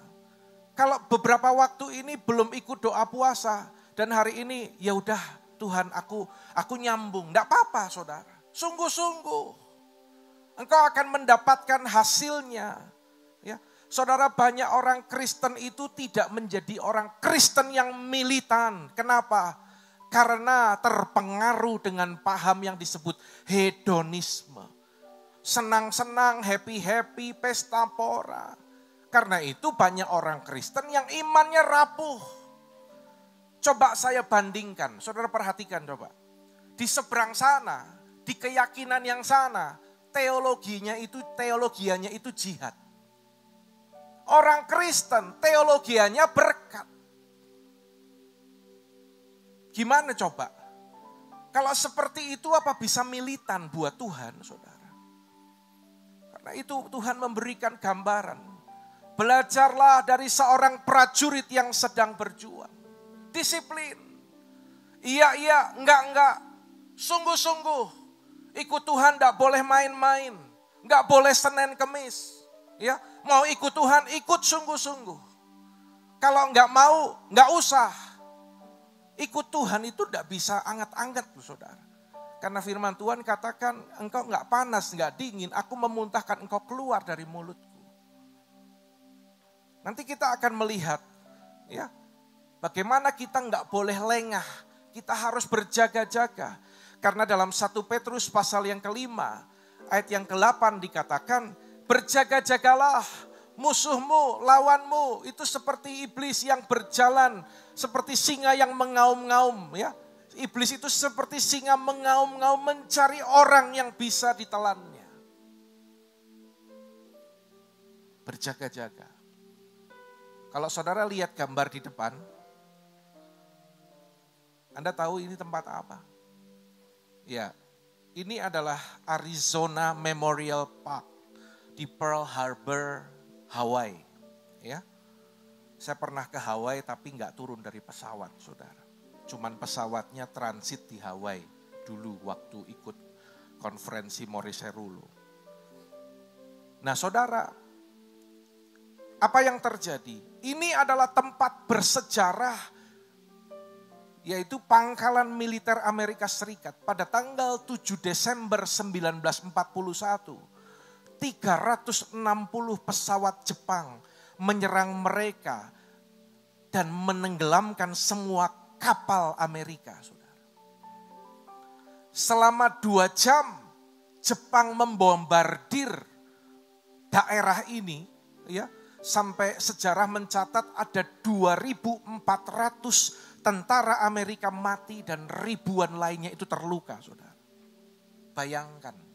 Kalau beberapa waktu ini belum ikut doa puasa dan hari ini ya udah Tuhan aku nyambung, enggak apa-apa saudara. Sungguh-sungguh engkau akan mendapatkan hasilnya. Ya, Saudara, banyak orang Kristen itu tidak menjadi orang Kristen yang militan. Kenapa? Karena terpengaruh dengan paham yang disebut hedonisme. Senang-senang, happy-happy, pesta pora. Karena itu banyak orang Kristen yang imannya rapuh. Coba saya bandingkan, saudara perhatikan coba. Di seberang sana, di keyakinan yang sana, teologianya itu jihad. Orang Kristen teologianya berkat. Gimana coba? Kalau seperti itu apa bisa militan buat Tuhan, saudara? Karena itu Tuhan memberikan gambaran. Belajarlah dari seorang prajurit yang sedang berjuang. Disiplin. Iya, enggak. Sungguh-sungguh. Ikut Tuhan enggak boleh main-main. Enggak boleh Senin Kemis. Ya, mau ikut Tuhan, ikut sungguh-sungguh. Kalau enggak mau, enggak usah. Ikut Tuhan itu enggak bisa anget-anget, saudara. Karena firman Tuhan katakan, engkau enggak panas, enggak dingin, aku memuntahkan engkau keluar dari mulutku. Nanti kita akan melihat, ya, bagaimana kita enggak boleh lengah. Kita harus berjaga-jaga. Karena dalam 1 Petrus pasal yang kelima, ayat yang ke-8 dikatakan, berjaga-jagalah, musuhmu, lawanmu, itu seperti iblis yang berjalan, seperti singa yang mengaum-ngaum. Ya. Iblis itu seperti singa mengaum-ngaum mencari orang yang bisa ditelannya. Berjaga-jaga. Kalau saudara lihat gambar di depan, Anda tahu ini tempat apa? Ya, ini adalah Arizona Memorial Park di Pearl Harbor, Hawaii. Ya, saya pernah ke Hawaii tapi nggak turun dari pesawat, saudara. Cuman pesawatnya transit di Hawaii dulu waktu ikut konferensi Maurice Cerullo. Nah, saudara, apa yang terjadi? Ini adalah tempat bersejarah, yaitu pangkalan militer Amerika Serikat pada tanggal 7 Desember 1941. 360 pesawat Jepang menyerang mereka dan menenggelamkan semua kapal Amerika, saudara. Selama 2 jam Jepang membombardir daerah ini, ya, sampai sejarah mencatat ada 2.400 tentara Amerika mati dan ribuan lainnya itu terluka, saudara. Bayangkan.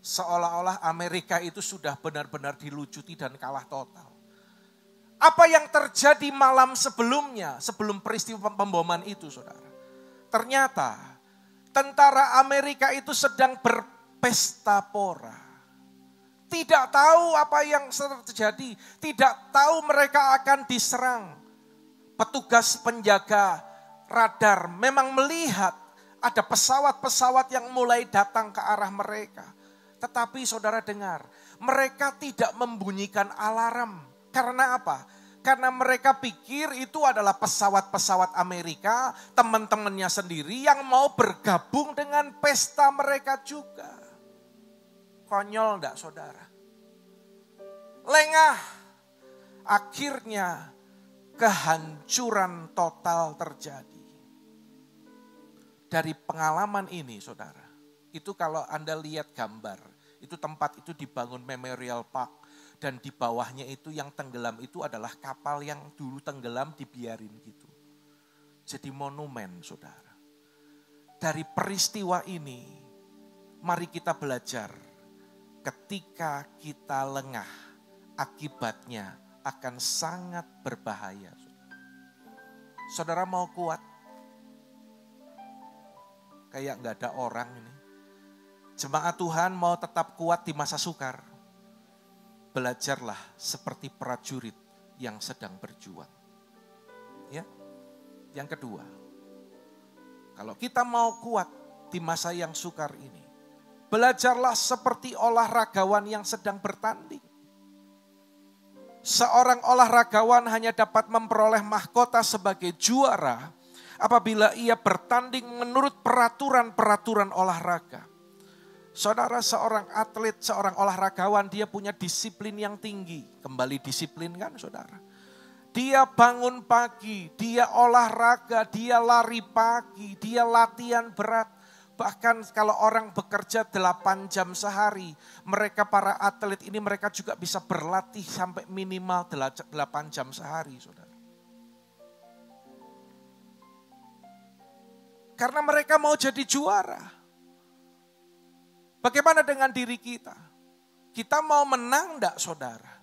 Seolah-olah Amerika itu sudah benar-benar dilucuti dan kalah total. Apa yang terjadi malam sebelumnya, sebelum peristiwa pemboman itu, saudara? Ternyata tentara Amerika itu sedang berpesta pora. Tidak tahu apa yang terjadi, tidak tahu mereka akan diserang. Petugas penjaga radar memang melihat ada pesawat-pesawat yang mulai datang ke arah mereka. Tetapi saudara dengar, mereka tidak membunyikan alarm. Karena apa? Karena mereka pikir itu adalah pesawat-pesawat Amerika, teman-temannya sendiri yang mau bergabung dengan pesta mereka juga. Konyol enggak, saudara? Lengah. Akhirnya kehancuran total terjadi. Dari pengalaman ini, saudara, itu kalau Anda lihat gambar, itu tempat itu dibangun Memorial Park. Dan di bawahnya itu yang tenggelam itu adalah kapal yang dulu tenggelam dibiarin gitu. Jadi monumen, saudara. Dari peristiwa ini, mari kita belajar. Ketika kita lengah, akibatnya akan sangat berbahaya. Saudara mau kuat? Kayak gak ada orang ini. Jemaat Tuhan mau tetap kuat di masa sukar. Belajarlah seperti prajurit yang sedang berjuang. Ya. Yang kedua, kalau kita mau kuat di masa yang sukar ini, belajarlah seperti olahragawan yang sedang bertanding. Seorang olahragawan hanya dapat memperoleh mahkota sebagai juara apabila ia bertanding menurut peraturan-peraturan olahraga. Saudara, seorang atlet, seorang olahragawan, dia punya disiplin yang tinggi. Kembali disiplin kan saudara. Dia bangun pagi, dia olahraga, dia lari pagi, dia latihan berat. Bahkan kalau orang bekerja 8 jam sehari, mereka para atlet ini mereka juga bisa berlatih sampai minimal 8 jam sehari saudara. Karena mereka mau jadi juara. Bagaimana dengan diri kita? Kita mau menang enggak saudara?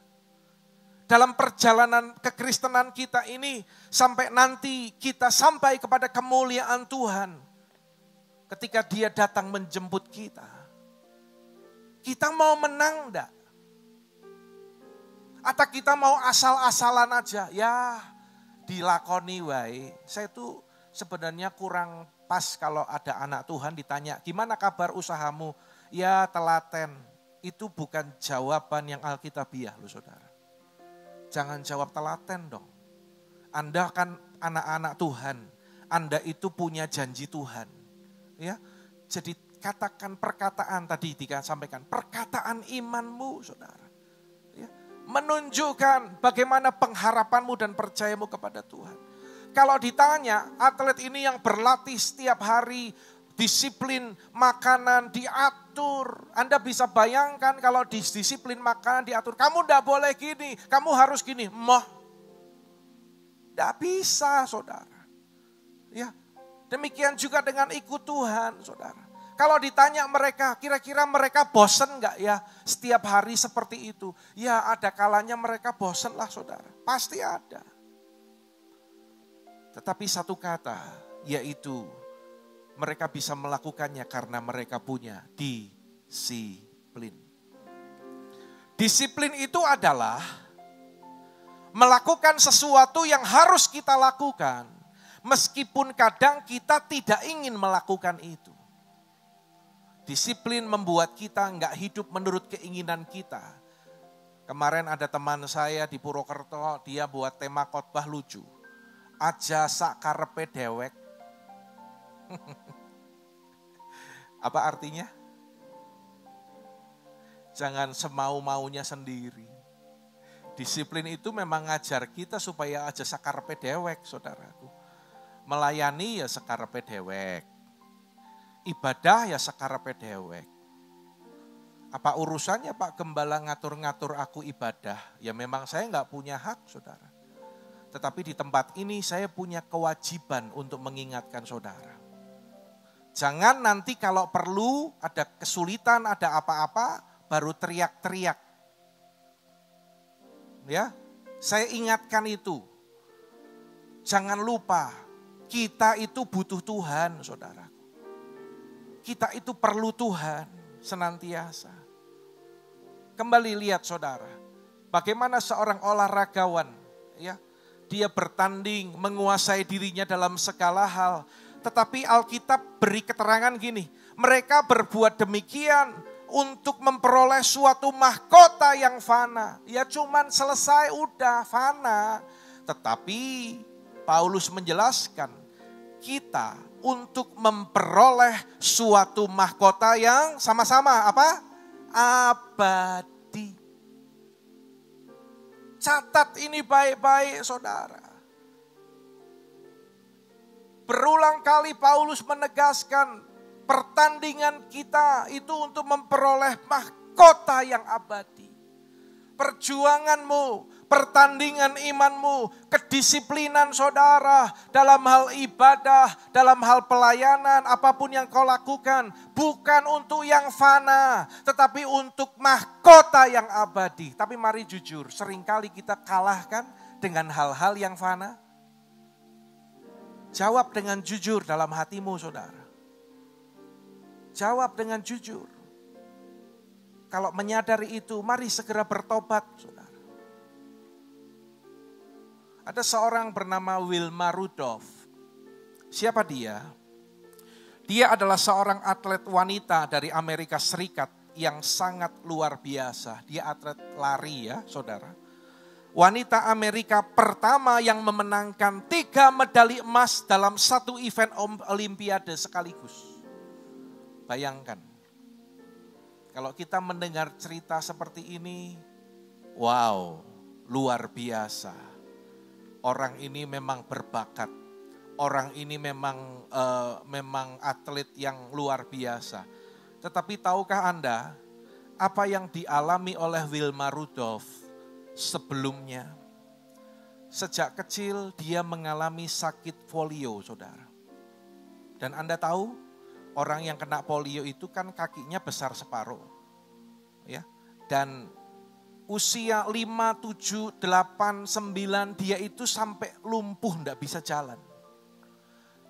Dalam perjalanan kekristenan kita ini sampai nanti kita sampai kepada kemuliaan Tuhan. Ketika dia datang menjemput kita. Kita mau menang enggak? Atau kita mau asal-asalan aja? Ya dilakoni wae. Saya tuh sebenarnya kurang pas kalau ada anak Tuhan ditanya, gimana kabar usahamu? Ya telaten, itu bukan jawaban yang alkitabiah loh saudara. Jangan jawab telaten dong. Anda kan anak-anak Tuhan, Anda itu punya janji Tuhan. Ya, jadi katakan perkataan tadi disampaikan, perkataan imanmu saudara. Ya, menunjukkan bagaimana pengharapanmu dan percayamu kepada Tuhan. Kalau ditanya atlet ini yang berlatih setiap hari, disiplin makanan diatur. Anda bisa bayangkan kalau disiplin makanan diatur. Kamu enggak boleh gini, kamu harus gini. Enggak bisa saudara. Ya, demikian juga dengan ikut Tuhan saudara. Kalau ditanya mereka, kira-kira mereka bosen enggak ya setiap hari seperti itu? Ya ada kalanya mereka bosen lah saudara. Pasti ada. Tetapi satu kata, yaitu mereka bisa melakukannya karena mereka punya disiplin. Disiplin itu adalah melakukan sesuatu yang harus kita lakukan, meskipun kadang kita tidak ingin melakukan itu. Disiplin membuat kita enggak hidup menurut keinginan kita. Kemarin ada teman saya di Purwokerto, dia buat tema khotbah lucu. Aja sak karepe dewek. Apa artinya? Jangan semau-maunya sendiri. Disiplin itu memang ngajar kita supaya aja sakarepe dewek, saudaraku. Melayani ya sakarepe dewek. Ibadah ya sakarepe dewek. Apa urusannya Pak Gembala ngatur-ngatur aku ibadah? Ya memang saya enggak punya hak, saudara. Tetapi di tempat ini saya punya kewajiban untuk mengingatkan saudara. Jangan nanti kalau perlu ada kesulitan, ada apa-apa, baru teriak-teriak. Ya, saya ingatkan itu. Jangan lupa, kita itu butuh Tuhan, saudara. Kita itu perlu Tuhan senantiasa. Kembali lihat saudara, bagaimana seorang olahragawan, ya, dia bertanding, menguasai dirinya dalam segala hal. Tetapi Alkitab beri keterangan gini, mereka berbuat demikian untuk memperoleh suatu mahkota yang fana. Ya cuman selesai udah fana. Tetapi Paulus menjelaskan, kita untuk memperoleh suatu mahkota yang sama-sama apa? Abadi. Catat ini baik-baik saudara. Berulang kali Paulus menegaskan pertandingan kita itu untuk memperoleh mahkota yang abadi. Perjuanganmu, pertandingan imanmu, kedisiplinan saudara dalam hal ibadah, dalam hal pelayanan, apapun yang kau lakukan. Bukan untuk yang fana, tetapi untuk mahkota yang abadi. Tapi mari jujur, seringkali kita kalahkan dengan hal-hal yang fana. Jawab dengan jujur dalam hatimu saudara. Jawab dengan jujur. Kalau menyadari itu, mari segera bertobat saudara. Ada seorang bernama Wilma Rudolph. Siapa dia? Dia adalah seorang atlet wanita dari Amerika Serikat yang sangat luar biasa. Dia atlet lari ya saudara. Wanita Amerika pertama yang memenangkan 3 medali emas dalam satu event olimpiade sekaligus. Bayangkan. Kalau kita mendengar cerita seperti ini, wow, luar biasa. Orang ini memang berbakat. Orang ini memang atlet yang luar biasa. Tetapi tahukah Anda, apa yang dialami oleh Wilma Rudolph sebelumnya? Sejak kecil dia mengalami sakit polio, saudara. Dan Anda tahu, orang yang kena polio itu kan kakinya besar separuh. Ya. Dan usia 5, 7, 8, 9 dia itu sampai lumpuh, enggak bisa jalan.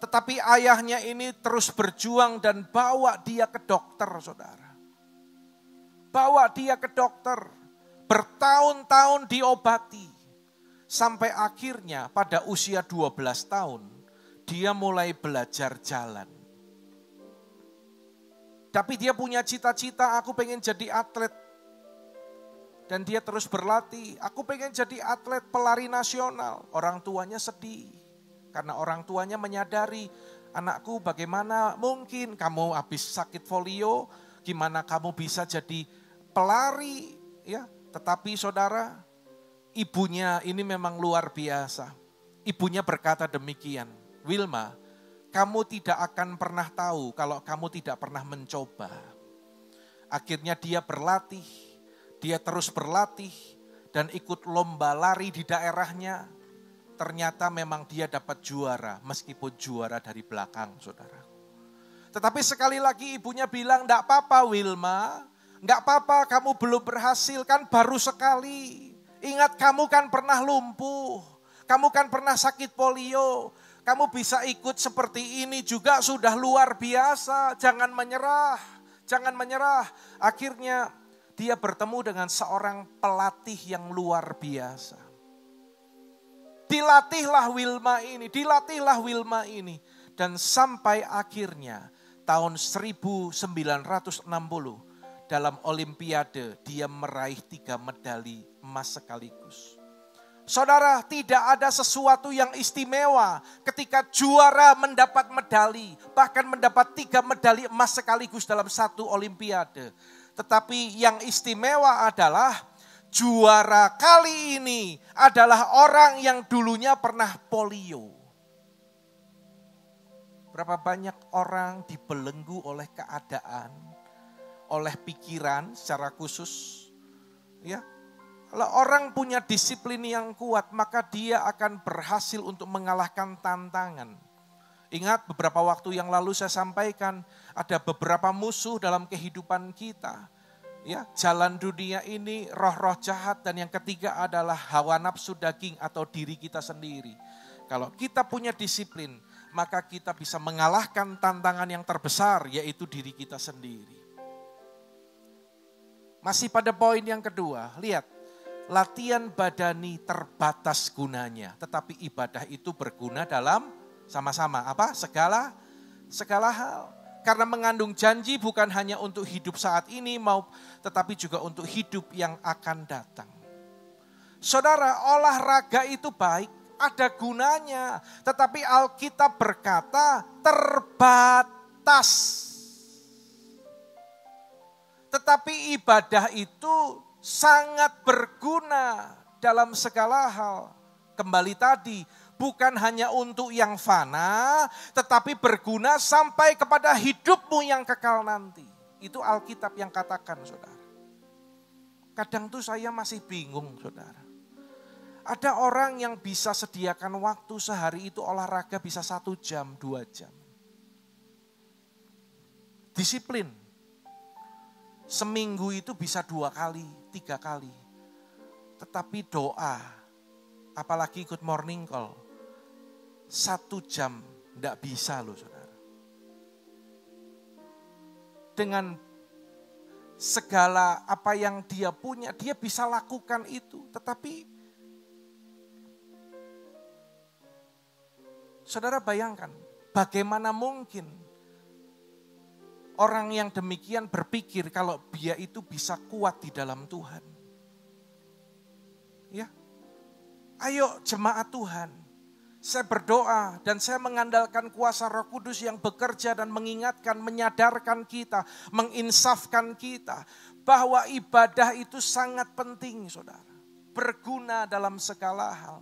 Tetapi ayahnya ini terus berjuang dan bawa dia ke dokter, saudara. Bawa dia ke dokter, bertahun-tahun diobati. Sampai akhirnya pada usia 12 tahun, dia mulai belajar jalan. Tapi dia punya cita-cita, aku pengen jadi atlet. Dan dia terus berlatih, aku pengen jadi atlet pelari nasional. Orang tuanya sedih. Karena orang tuanya menyadari, anakku bagaimana mungkin kamu habis sakit polio, gimana kamu bisa jadi pelari. Ya, tetapi saudara, ibunya ini memang luar biasa. Ibunya berkata demikian, Wilma, kamu tidak akan pernah tahu kalau kamu tidak pernah mencoba. Akhirnya dia berlatih, dia terus berlatih dan ikut lomba lari di daerahnya. Ternyata memang dia dapat juara, meskipun juara dari belakang, saudara. Tetapi sekali lagi ibunya bilang, enggak apa-apa Wilma, enggak apa-apa kamu belum berhasil, kan baru sekali. Ingat kamu kan pernah lumpuh, kamu kan pernah sakit polio, kamu bisa ikut seperti ini juga sudah luar biasa, jangan menyerah, jangan menyerah. Akhirnya dia bertemu dengan seorang pelatih yang luar biasa. Dilatihlah Wilma ini. Dan sampai akhirnya tahun 1960 dalam Olimpiade dia meraih 3 medali emas sekaligus. Saudara, tidak ada sesuatu yang istimewa ketika juara mendapat medali. Bahkan mendapat 3 medali emas sekaligus dalam satu Olimpiade. Tetapi yang istimewa adalah juara kali ini adalah orang yang dulunya pernah polio. Berapa banyak orang dibelenggu oleh keadaan, oleh pikiran secara khusus. Ya, kalau orang punya disiplin yang kuat, maka dia akan berhasil untuk mengalahkan tantangan. Ingat beberapa waktu yang lalu saya sampaikan, ada beberapa musuh dalam kehidupan kita. Ya, jalan dunia ini roh-roh jahat dan yang ketiga adalah hawa nafsu daging atau diri kita sendiri. Kalau kita punya disiplin, maka kita bisa mengalahkan tantangan yang terbesar yaitu diri kita sendiri. Masih pada poin yang kedua, lihat. Latihan badani terbatas gunanya, tetapi ibadah itu berguna dalam sama-sama apa? Segala hal. Karena mengandung janji bukan hanya untuk hidup saat ini, tetapi juga untuk hidup yang akan datang. Saudara, olahraga itu baik, ada gunanya. Tetapi Alkitab berkata terbatas. Tetapi ibadah itu sangat berguna dalam segala hal. Kembali tadi, bukan hanya untuk yang fana, tetapi berguna sampai kepada hidupmu yang kekal nanti. Itu Alkitab yang katakan, saudara. Kadang tuh saya masih bingung, saudara. Ada orang yang bisa sediakan waktu sehari itu olahraga bisa 1 jam, 2 jam. Disiplin. Seminggu itu bisa 2 kali, 3 kali. Tetapi doa, apalagi ikut morning call, 1 jam enggak bisa loh saudara. Dengan segala apa yang dia punya, dia bisa lakukan itu. Tetapi saudara bayangkan, bagaimana mungkin orang yang demikian berpikir kalau dia itu bisa kuat di dalam Tuhan. Ya, ayo jemaat Tuhan, Saya berdoa dan saya mengandalkan kuasa Roh Kudus yang bekerja dan mengingatkan, menyadarkan kita, menginsafkan kita. Bahwa ibadah itu sangat penting, saudara. Berguna dalam segala hal.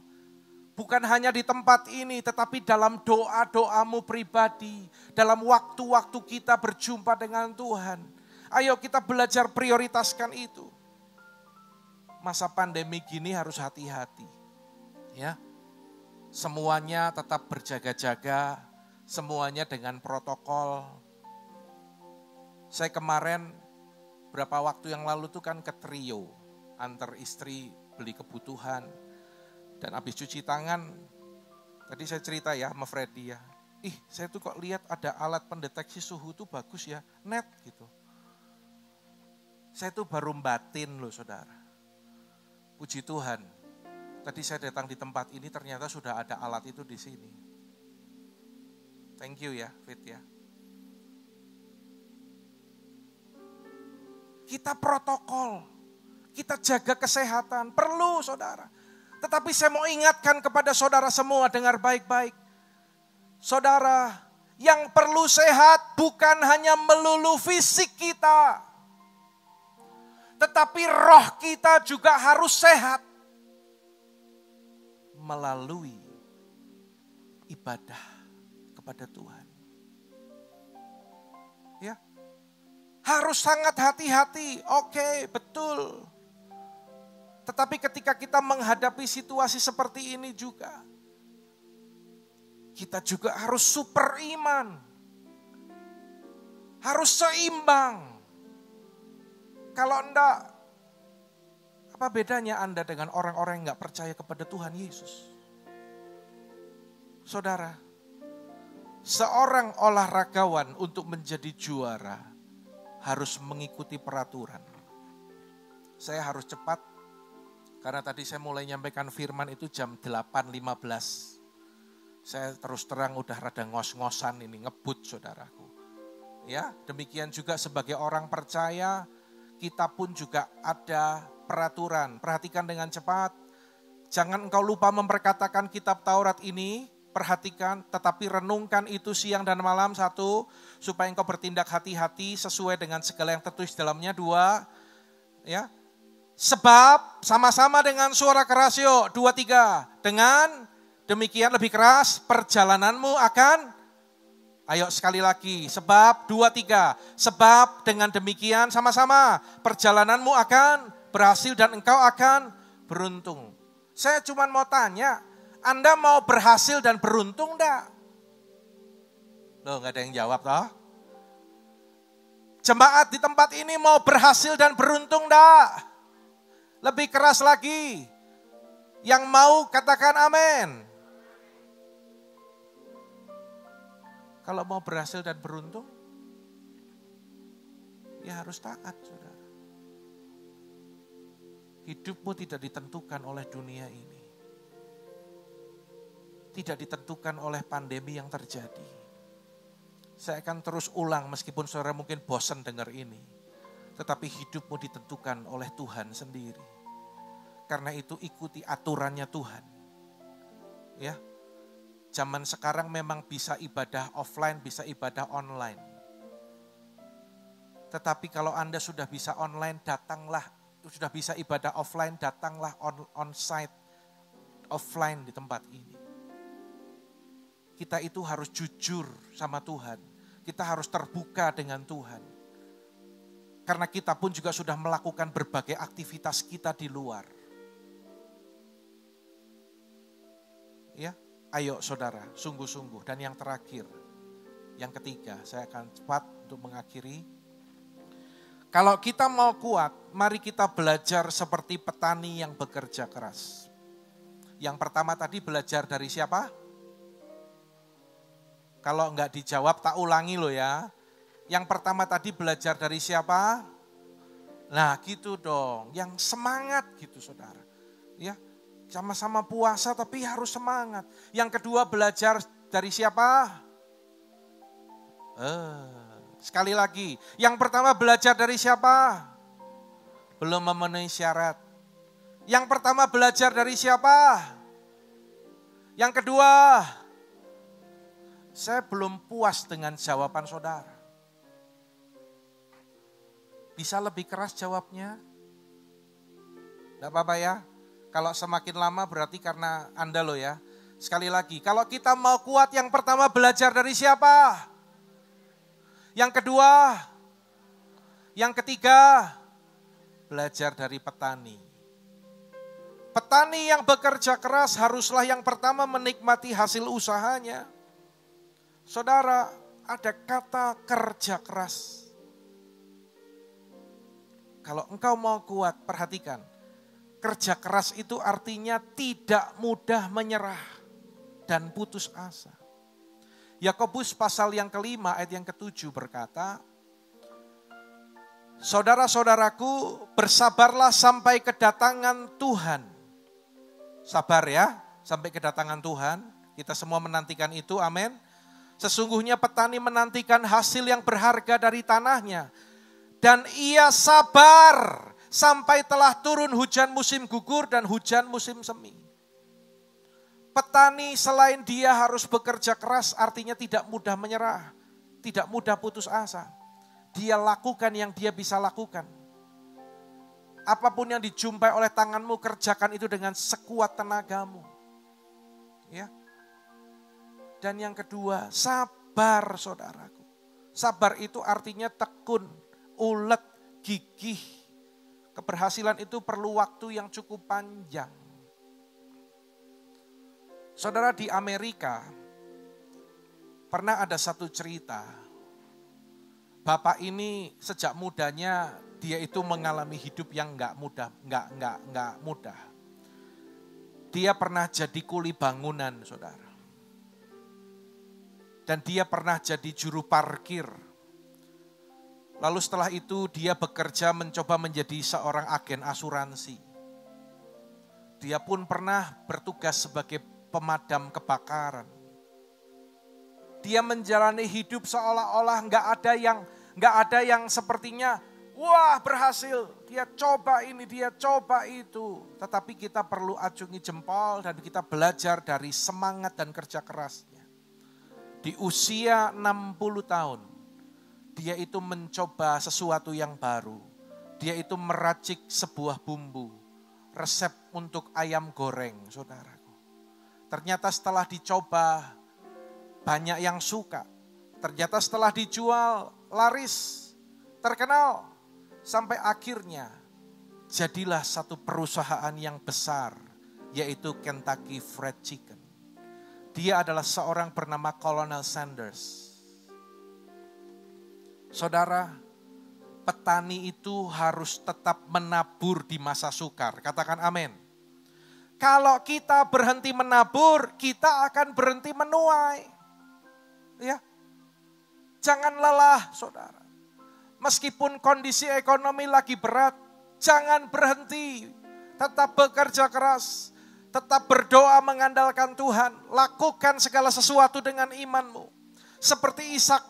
Bukan hanya di tempat ini, tetapi dalam doa-doamu pribadi. Dalam waktu-waktu kita berjumpa dengan Tuhan. Ayo kita belajar prioritaskan itu. Masa pandemi gini harus hati-hati. Ya. Semuanya tetap berjaga-jaga, semuanya dengan protokol. Saya kemarin berapa waktu yang lalu tuh kan ke trio, antar istri beli kebutuhan. Dan habis cuci tangan, tadi saya cerita ya sama Freddy ya. Saya tuh kok lihat ada alat pendeteksi suhu tuh bagus ya, net gitu. Saya tuh baru batin loh saudara. Puji Tuhan. Tadi saya datang di tempat ini ternyata sudah ada alat itu di sini. Thank you ya, Fit ya. Kita protokol, kita jaga kesehatan, perlu saudara. Tetapi saya mau ingatkan kepada saudara semua, dengar baik-baik. Saudara, yang perlu sehat bukan hanya melulu fisik kita. Tetapi roh kita juga harus sehat. Melalui ibadah kepada Tuhan. Ya. Harus sangat hati-hati. Oke, betul. Tetapi ketika kita menghadapi situasi seperti ini juga, kita juga harus super iman. Harus seimbang. Kalau enggak, apa bedanya Anda dengan orang-orang yang gak percaya kepada Tuhan Yesus? Saudara, seorang olahragawan untuk menjadi juara harus mengikuti peraturan. Saya harus cepat, karena tadi saya mulai nyampaikan firman itu jam 8.15. Saya terus terang udah rada ngos-ngosan ini, ngebut saudaraku. Ya, demikian juga sebagai orang percaya, kita pun juga ada peraturan. Perhatikan dengan cepat. Jangan engkau lupa memperkatakan kitab Taurat ini. Perhatikan, tetapi renungkan itu siang dan malam. 1, supaya engkau bertindak hati-hati sesuai dengan segala yang tertulis dalamnya. 2, ya. Sebab sama-sama dengan suara keras yuk. 2, 3. Dengan demikian lebih keras perjalananmu akan. Ayo sekali lagi. Sebab 2, 3. Sebab dengan demikian sama-sama perjalananmu akan berhasil dan engkau akan beruntung. Saya cuma mau tanya, Anda mau berhasil dan beruntung enggak? Loh, gak ada yang jawab toh? Jemaat di tempat ini mau berhasil dan beruntung enggak? Lebih keras lagi. Yang mau katakan amin. Kalau mau berhasil dan beruntung, ya harus taat, saudara. Hidupmu tidak ditentukan oleh dunia ini. Tidak ditentukan oleh pandemi yang terjadi. Saya akan terus ulang meskipun saudara mungkin bosan dengar ini. Tetapi hidupmu ditentukan oleh Tuhan sendiri. Karena itu ikuti aturannya Tuhan. Ya. Zaman sekarang memang bisa ibadah offline, bisa ibadah online. Tetapi kalau Anda sudah bisa online, datanglah. Sudah bisa ibadah offline, datanglah on-site, offline di tempat ini. Kita itu harus jujur sama Tuhan. Kita harus terbuka dengan Tuhan. Karena kita pun juga sudah melakukan berbagai aktivitas kita di luar. Ya, ayo saudara, sungguh-sungguh. Dan yang terakhir, yang ketiga, saya akan cepat untuk mengakhiri. Kalau kita mau kuat, mari kita belajar seperti petani yang bekerja keras. Yang pertama tadi belajar dari siapa? Kalau enggak dijawab tak ulangi loh ya. Yang pertama tadi belajar dari siapa? Nah gitu dong, yang semangat gitu saudara. Ya, sama-sama puasa tapi harus semangat. Yang kedua belajar dari siapa? Sekali lagi, yang pertama belajar dari siapa? Belum memenuhi syarat. Yang pertama belajar dari siapa? Yang kedua, saya belum puas dengan jawaban saudara. Bisa lebih keras jawabnya? Tidak apa-apa ya. Kalau semakin lama berarti karena Anda loh ya. Sekali lagi, kalau kita mau kuat yang pertama belajar dari siapa? Yang kedua, yang ketiga, belajar dari petani. Petani yang bekerja keras haruslah yang pertama menikmati hasil usahanya. Saudara, ada kata kerja keras. Kalau engkau mau kuat, perhatikan. Kerja keras itu artinya tidak mudah menyerah dan putus asa. Yakobus pasal yang kelima ayat yang ketujuh berkata, saudara-saudaraku, bersabarlah sampai kedatangan Tuhan. Sabar ya, sampai kedatangan Tuhan. Kita semua menantikan itu, amin. Sesungguhnya petani menantikan hasil yang berharga dari tanahnya. Dan ia sabar sampai telah turun hujan musim gugur dan hujan musim semi. Petani selain dia harus bekerja keras, artinya tidak mudah menyerah, tidak mudah putus asa. Dia lakukan yang dia bisa lakukan. Apapun yang dijumpai oleh tanganmu, kerjakan itu dengan sekuat tenagamu. Ya. Dan yang kedua, sabar saudaraku. Sabar itu artinya tekun, ulet, gigih. Keberhasilan itu perlu waktu yang cukup panjang. Saudara, di Amerika pernah ada satu cerita. Bapak ini sejak mudanya dia itu mengalami hidup yang enggak mudah. Dia pernah jadi kuli bangunan, saudara. Dan dia pernah jadi juru parkir. Lalu setelah itu dia bekerja mencoba menjadi seorang agen asuransi. Dia pun pernah bertugas sebagai pemadam kebakaran. Dia menjalani hidup seolah-olah nggak ada yang sepertinya wah berhasil. Dia coba ini, dia coba itu. Tetapi kita perlu acungi jempol dan kita belajar dari semangat dan kerja kerasnya. Di usia 60 tahun, dia itu mencoba sesuatu yang baru. Dia itu meracik sebuah bumbu, resep untuk ayam goreng, saudara. Ternyata setelah dicoba, banyak yang suka. Ternyata setelah dijual, laris, terkenal. Sampai akhirnya, jadilah satu perusahaan yang besar, yaitu Kentucky Fried Chicken. Dia adalah seorang bernama Colonel Sanders. Saudara, petani itu harus tetap menabur di masa sukar. Katakan amin. Kalau kita berhenti menabur, kita akan berhenti menuai. Ya. Jangan lelah, saudara. Meskipun kondisi ekonomi lagi berat, jangan berhenti. Tetap bekerja keras, tetap berdoa mengandalkan Tuhan. Lakukan segala sesuatu dengan imanmu. Seperti Ishak,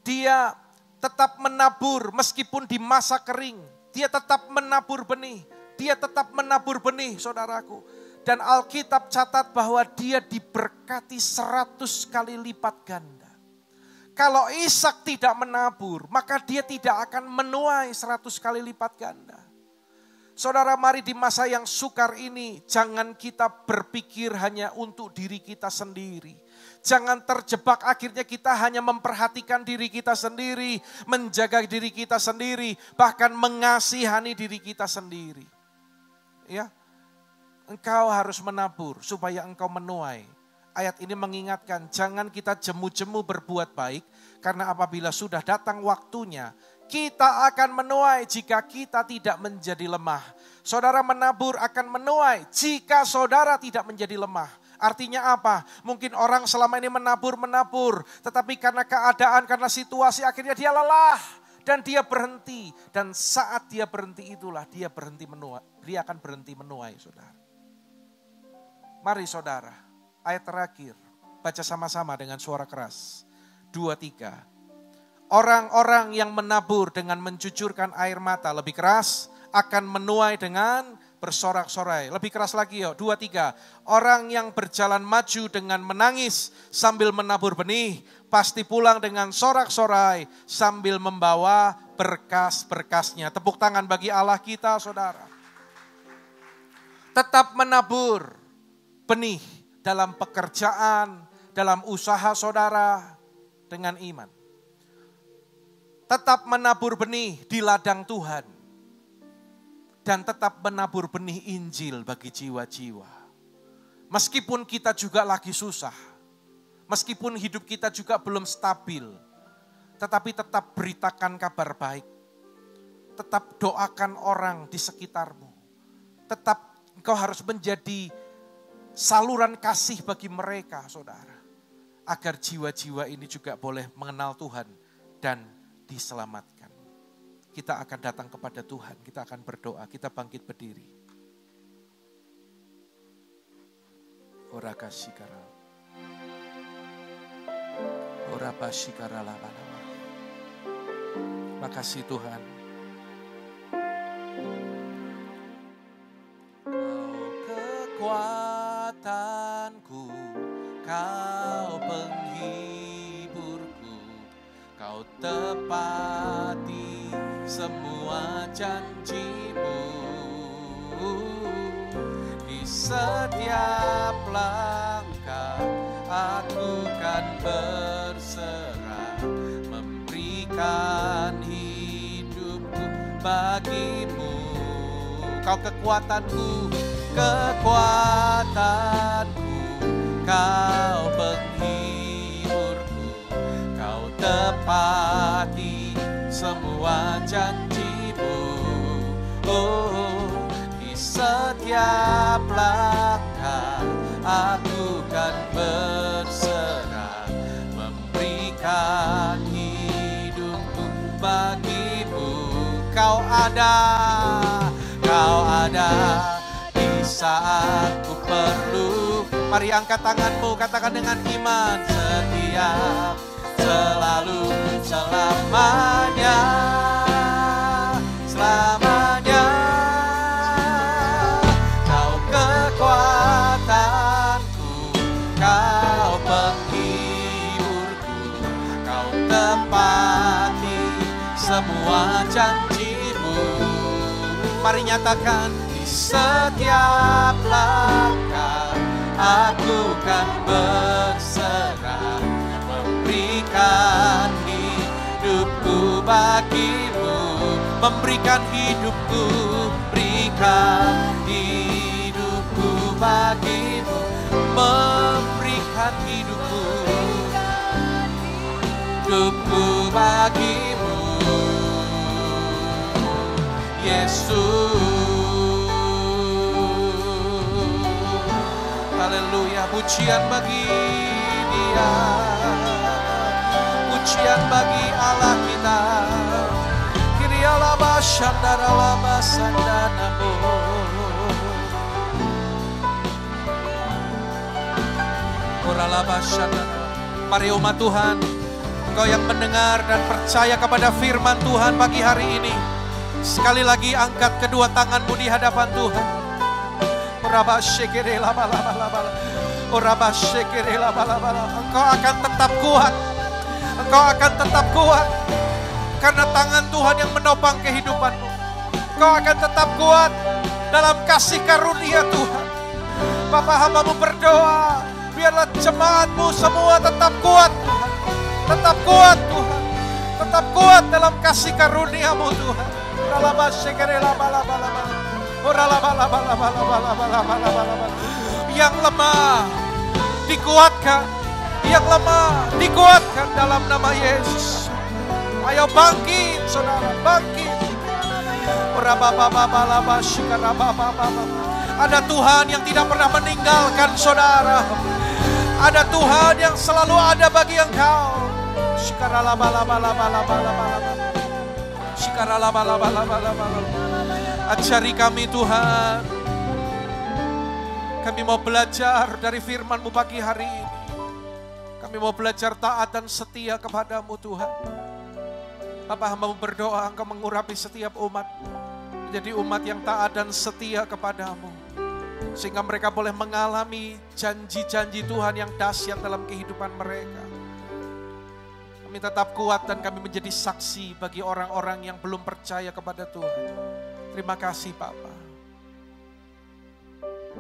dia tetap menabur meskipun di masa kering. Dia tetap menabur benih. Dia tetap menabur benih, saudaraku. Dan Alkitab catat bahwa dia diberkati 100 kali lipat ganda. Kalau Ishak tidak menabur, maka dia tidak akan menuai 100 kali lipat ganda. Saudara, mari di masa yang sukar ini, jangan kita berpikir hanya untuk diri kita sendiri. Jangan terjebak akhirnya kita hanya memperhatikan diri kita sendiri, menjaga diri kita sendiri, bahkan mengasihani diri kita sendiri. Ya, engkau harus menabur supaya engkau menuai. Ayat ini mengingatkan, jangan kita jemu-jemu berbuat baik, karena apabila sudah datang waktunya, kita akan menuai jika kita tidak menjadi lemah. Saudara, menabur akan menuai jika saudara tidak menjadi lemah. Artinya apa? Mungkin orang selama ini menabur, tetapi karena keadaan, karena situasi akhirnya dia lelah. Dan dia berhenti. Dan saat dia berhenti itulah dia berhenti menuai. Dia akan berhenti menuai, saudara. Mari saudara, ayat terakhir. Baca sama-sama dengan suara keras. 2, 3. Orang-orang yang menabur dengan mencucurkan air mata lebih keras akan menuai dengan bersorak-sorai. Lebih keras lagi yuk, 2, 3. Orang yang berjalan maju dengan menangis sambil menabur benih, pasti pulang dengan sorak-sorai sambil membawa berkas-berkasnya. Tepuk tangan bagi Allah kita, saudara. Tetap menabur benih dalam pekerjaan, dalam usaha saudara dengan iman. Tetap menabur benih di ladang Tuhan. Dan tetap menabur benih Injil bagi jiwa-jiwa. Meskipun kita juga lagi susah, meskipun hidup kita juga belum stabil, tetapi tetap beritakan kabar baik. Tetap doakan orang di sekitarmu. Tetap engkau harus menjadi saluran kasih bagi mereka, saudara. Agar jiwa-jiwa ini juga boleh mengenal Tuhan dan diselamatkan. Kita akan datang kepada Tuhan, kita akan berdoa, kita bangkit berdiri. Ora kasikara. Ora basikara lama-lama. Makasih Tuhan. Kau kekuatanku, Kau penghiburku, Kau tepati semua janji-Mu. Di setiap langkah aku kan berserah, memberikan hidupku bagi-Mu. Kau kekuatanku, kekuatanku, Kau penghiburku, Kau tepati semua janji-Mu. Oh, di setiap langkah aku kan berserah, memberikan hidupku bagi-Mu. Kau ada di saat ku perlu. Mari angkat tanganmu, katakan dengan iman, setiap, selalu, selamanya, selamanya. Kau kekuatanku, Kau penghiburku, Kau tepati semua janji-Mu. Mari nyatakan, di setiap langkah aku kan berserah, memberikan hidupku bagi-Mu, memberikan hidupku, berikan hidupku bagi-Mu, memberikan hidupku bagi-Mu, Yesus. Haleluya, pujian bagi Dia, pujian bagi Allah kita. Kirialaba shandaralaba sandanamu. Oralaba shandara. Mari umat Tuhan, engkau yang mendengar dan percaya kepada firman Tuhan pagi hari ini, sekali lagi angkat kedua tanganmu di hadapan Tuhan. Engkau akan tetap kuat. Engkau akan tetap kuat. Karena tangan Tuhan yang menopang kehidupanmu. Engkau akan tetap kuat dalam kasih karunia Tuhan. Bapa, hamba-Mu berdoa, biarlah jemaat-Mu semua tetap kuat Tuhan. Tetap kuat Tuhan. Tetap kuat dalam kasih karunia-Mu Tuhan. Yang lemah dikuatkan, yang lemah dikuatkan dalam nama Yesus. Ayo bangkit saudara, bangkit. Ada Tuhan yang tidak pernah meninggalkan saudara. Ada Tuhan yang selalu ada bagi engkau. Ajari kami Tuhan. Kami mau belajar dari firman-Mu pagi hari ini. Kami mau belajar taat dan setia kepadamu Tuhan. Bapa, hamba-Mu berdoa Engkau mengurapi setiap umat menjadi umat yang taat dan setia kepadamu. Sehingga mereka boleh mengalami janji-janji Tuhan yang dahsyat dalam kehidupan mereka. Kami tetap kuat dan kami menjadi saksi bagi orang-orang yang belum percaya kepada Tuhan. Terima kasih Bapa.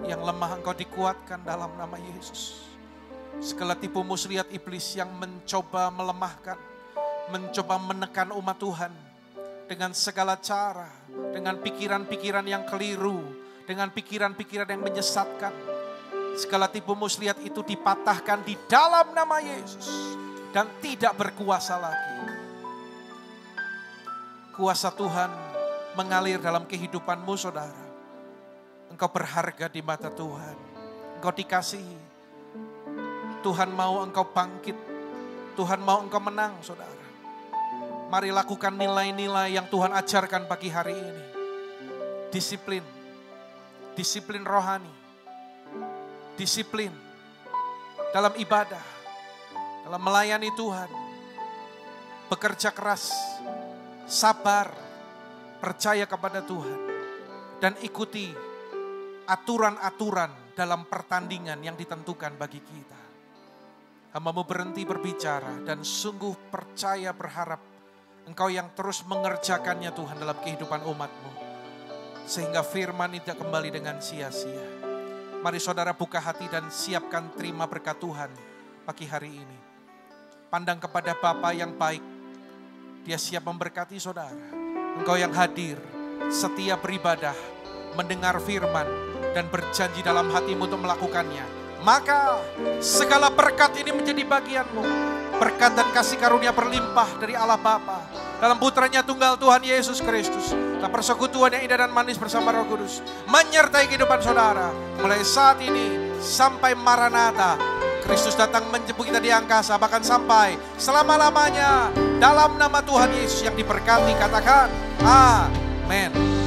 Yang lemah Engkau dikuatkan dalam nama Yesus. Segala tipu muslihat iblis yang mencoba melemahkan, mencoba menekan umat Tuhan dengan segala cara, dengan pikiran-pikiran yang keliru, dengan pikiran-pikiran yang menyesatkan. Segala tipu muslihat itu dipatahkan di dalam nama Yesus dan tidak berkuasa lagi. Kuasa Tuhan mengalir dalam kehidupanmu saudara. Engkau berharga di mata Tuhan. Engkau dikasihi. Tuhan mau engkau bangkit. Tuhan mau engkau menang saudara. Mari lakukan nilai-nilai yang Tuhan ajarkan pagi hari ini. Disiplin. Disiplin rohani. Disiplin dalam ibadah. Dalam melayani Tuhan. Bekerja keras. Sabar. Percaya kepada Tuhan. Dan ikuti aturan-aturan dalam pertandingan yang ditentukan bagi kita. Hamba-Mu berhenti berbicara dan sungguh percaya berharap Engkau yang terus mengerjakannya Tuhan dalam kehidupan umat-Mu. Sehingga firman tidak kembali dengan sia-sia. Mari saudara buka hati dan siapkan terima berkat Tuhan pagi hari ini. Pandang kepada Bapa yang baik. Dia siap memberkati saudara. Engkau yang hadir, setia beribadah, mendengar firman, dan berjanji dalam hatimu untuk melakukannya. Maka segala berkat ini menjadi bagianmu. Berkat dan kasih karunia berlimpah dari Allah Bapa dalam putranya tunggal Tuhan Yesus Kristus. Dan persekutuan yang indah dan manis bersama Roh Kudus menyertai kehidupan saudara. Mulai saat ini sampai Maranatha. Kristus datang menjemput kita di angkasa. Bahkan sampai selama-lamanya. Dalam nama Tuhan Yesus yang diberkati katakan amin.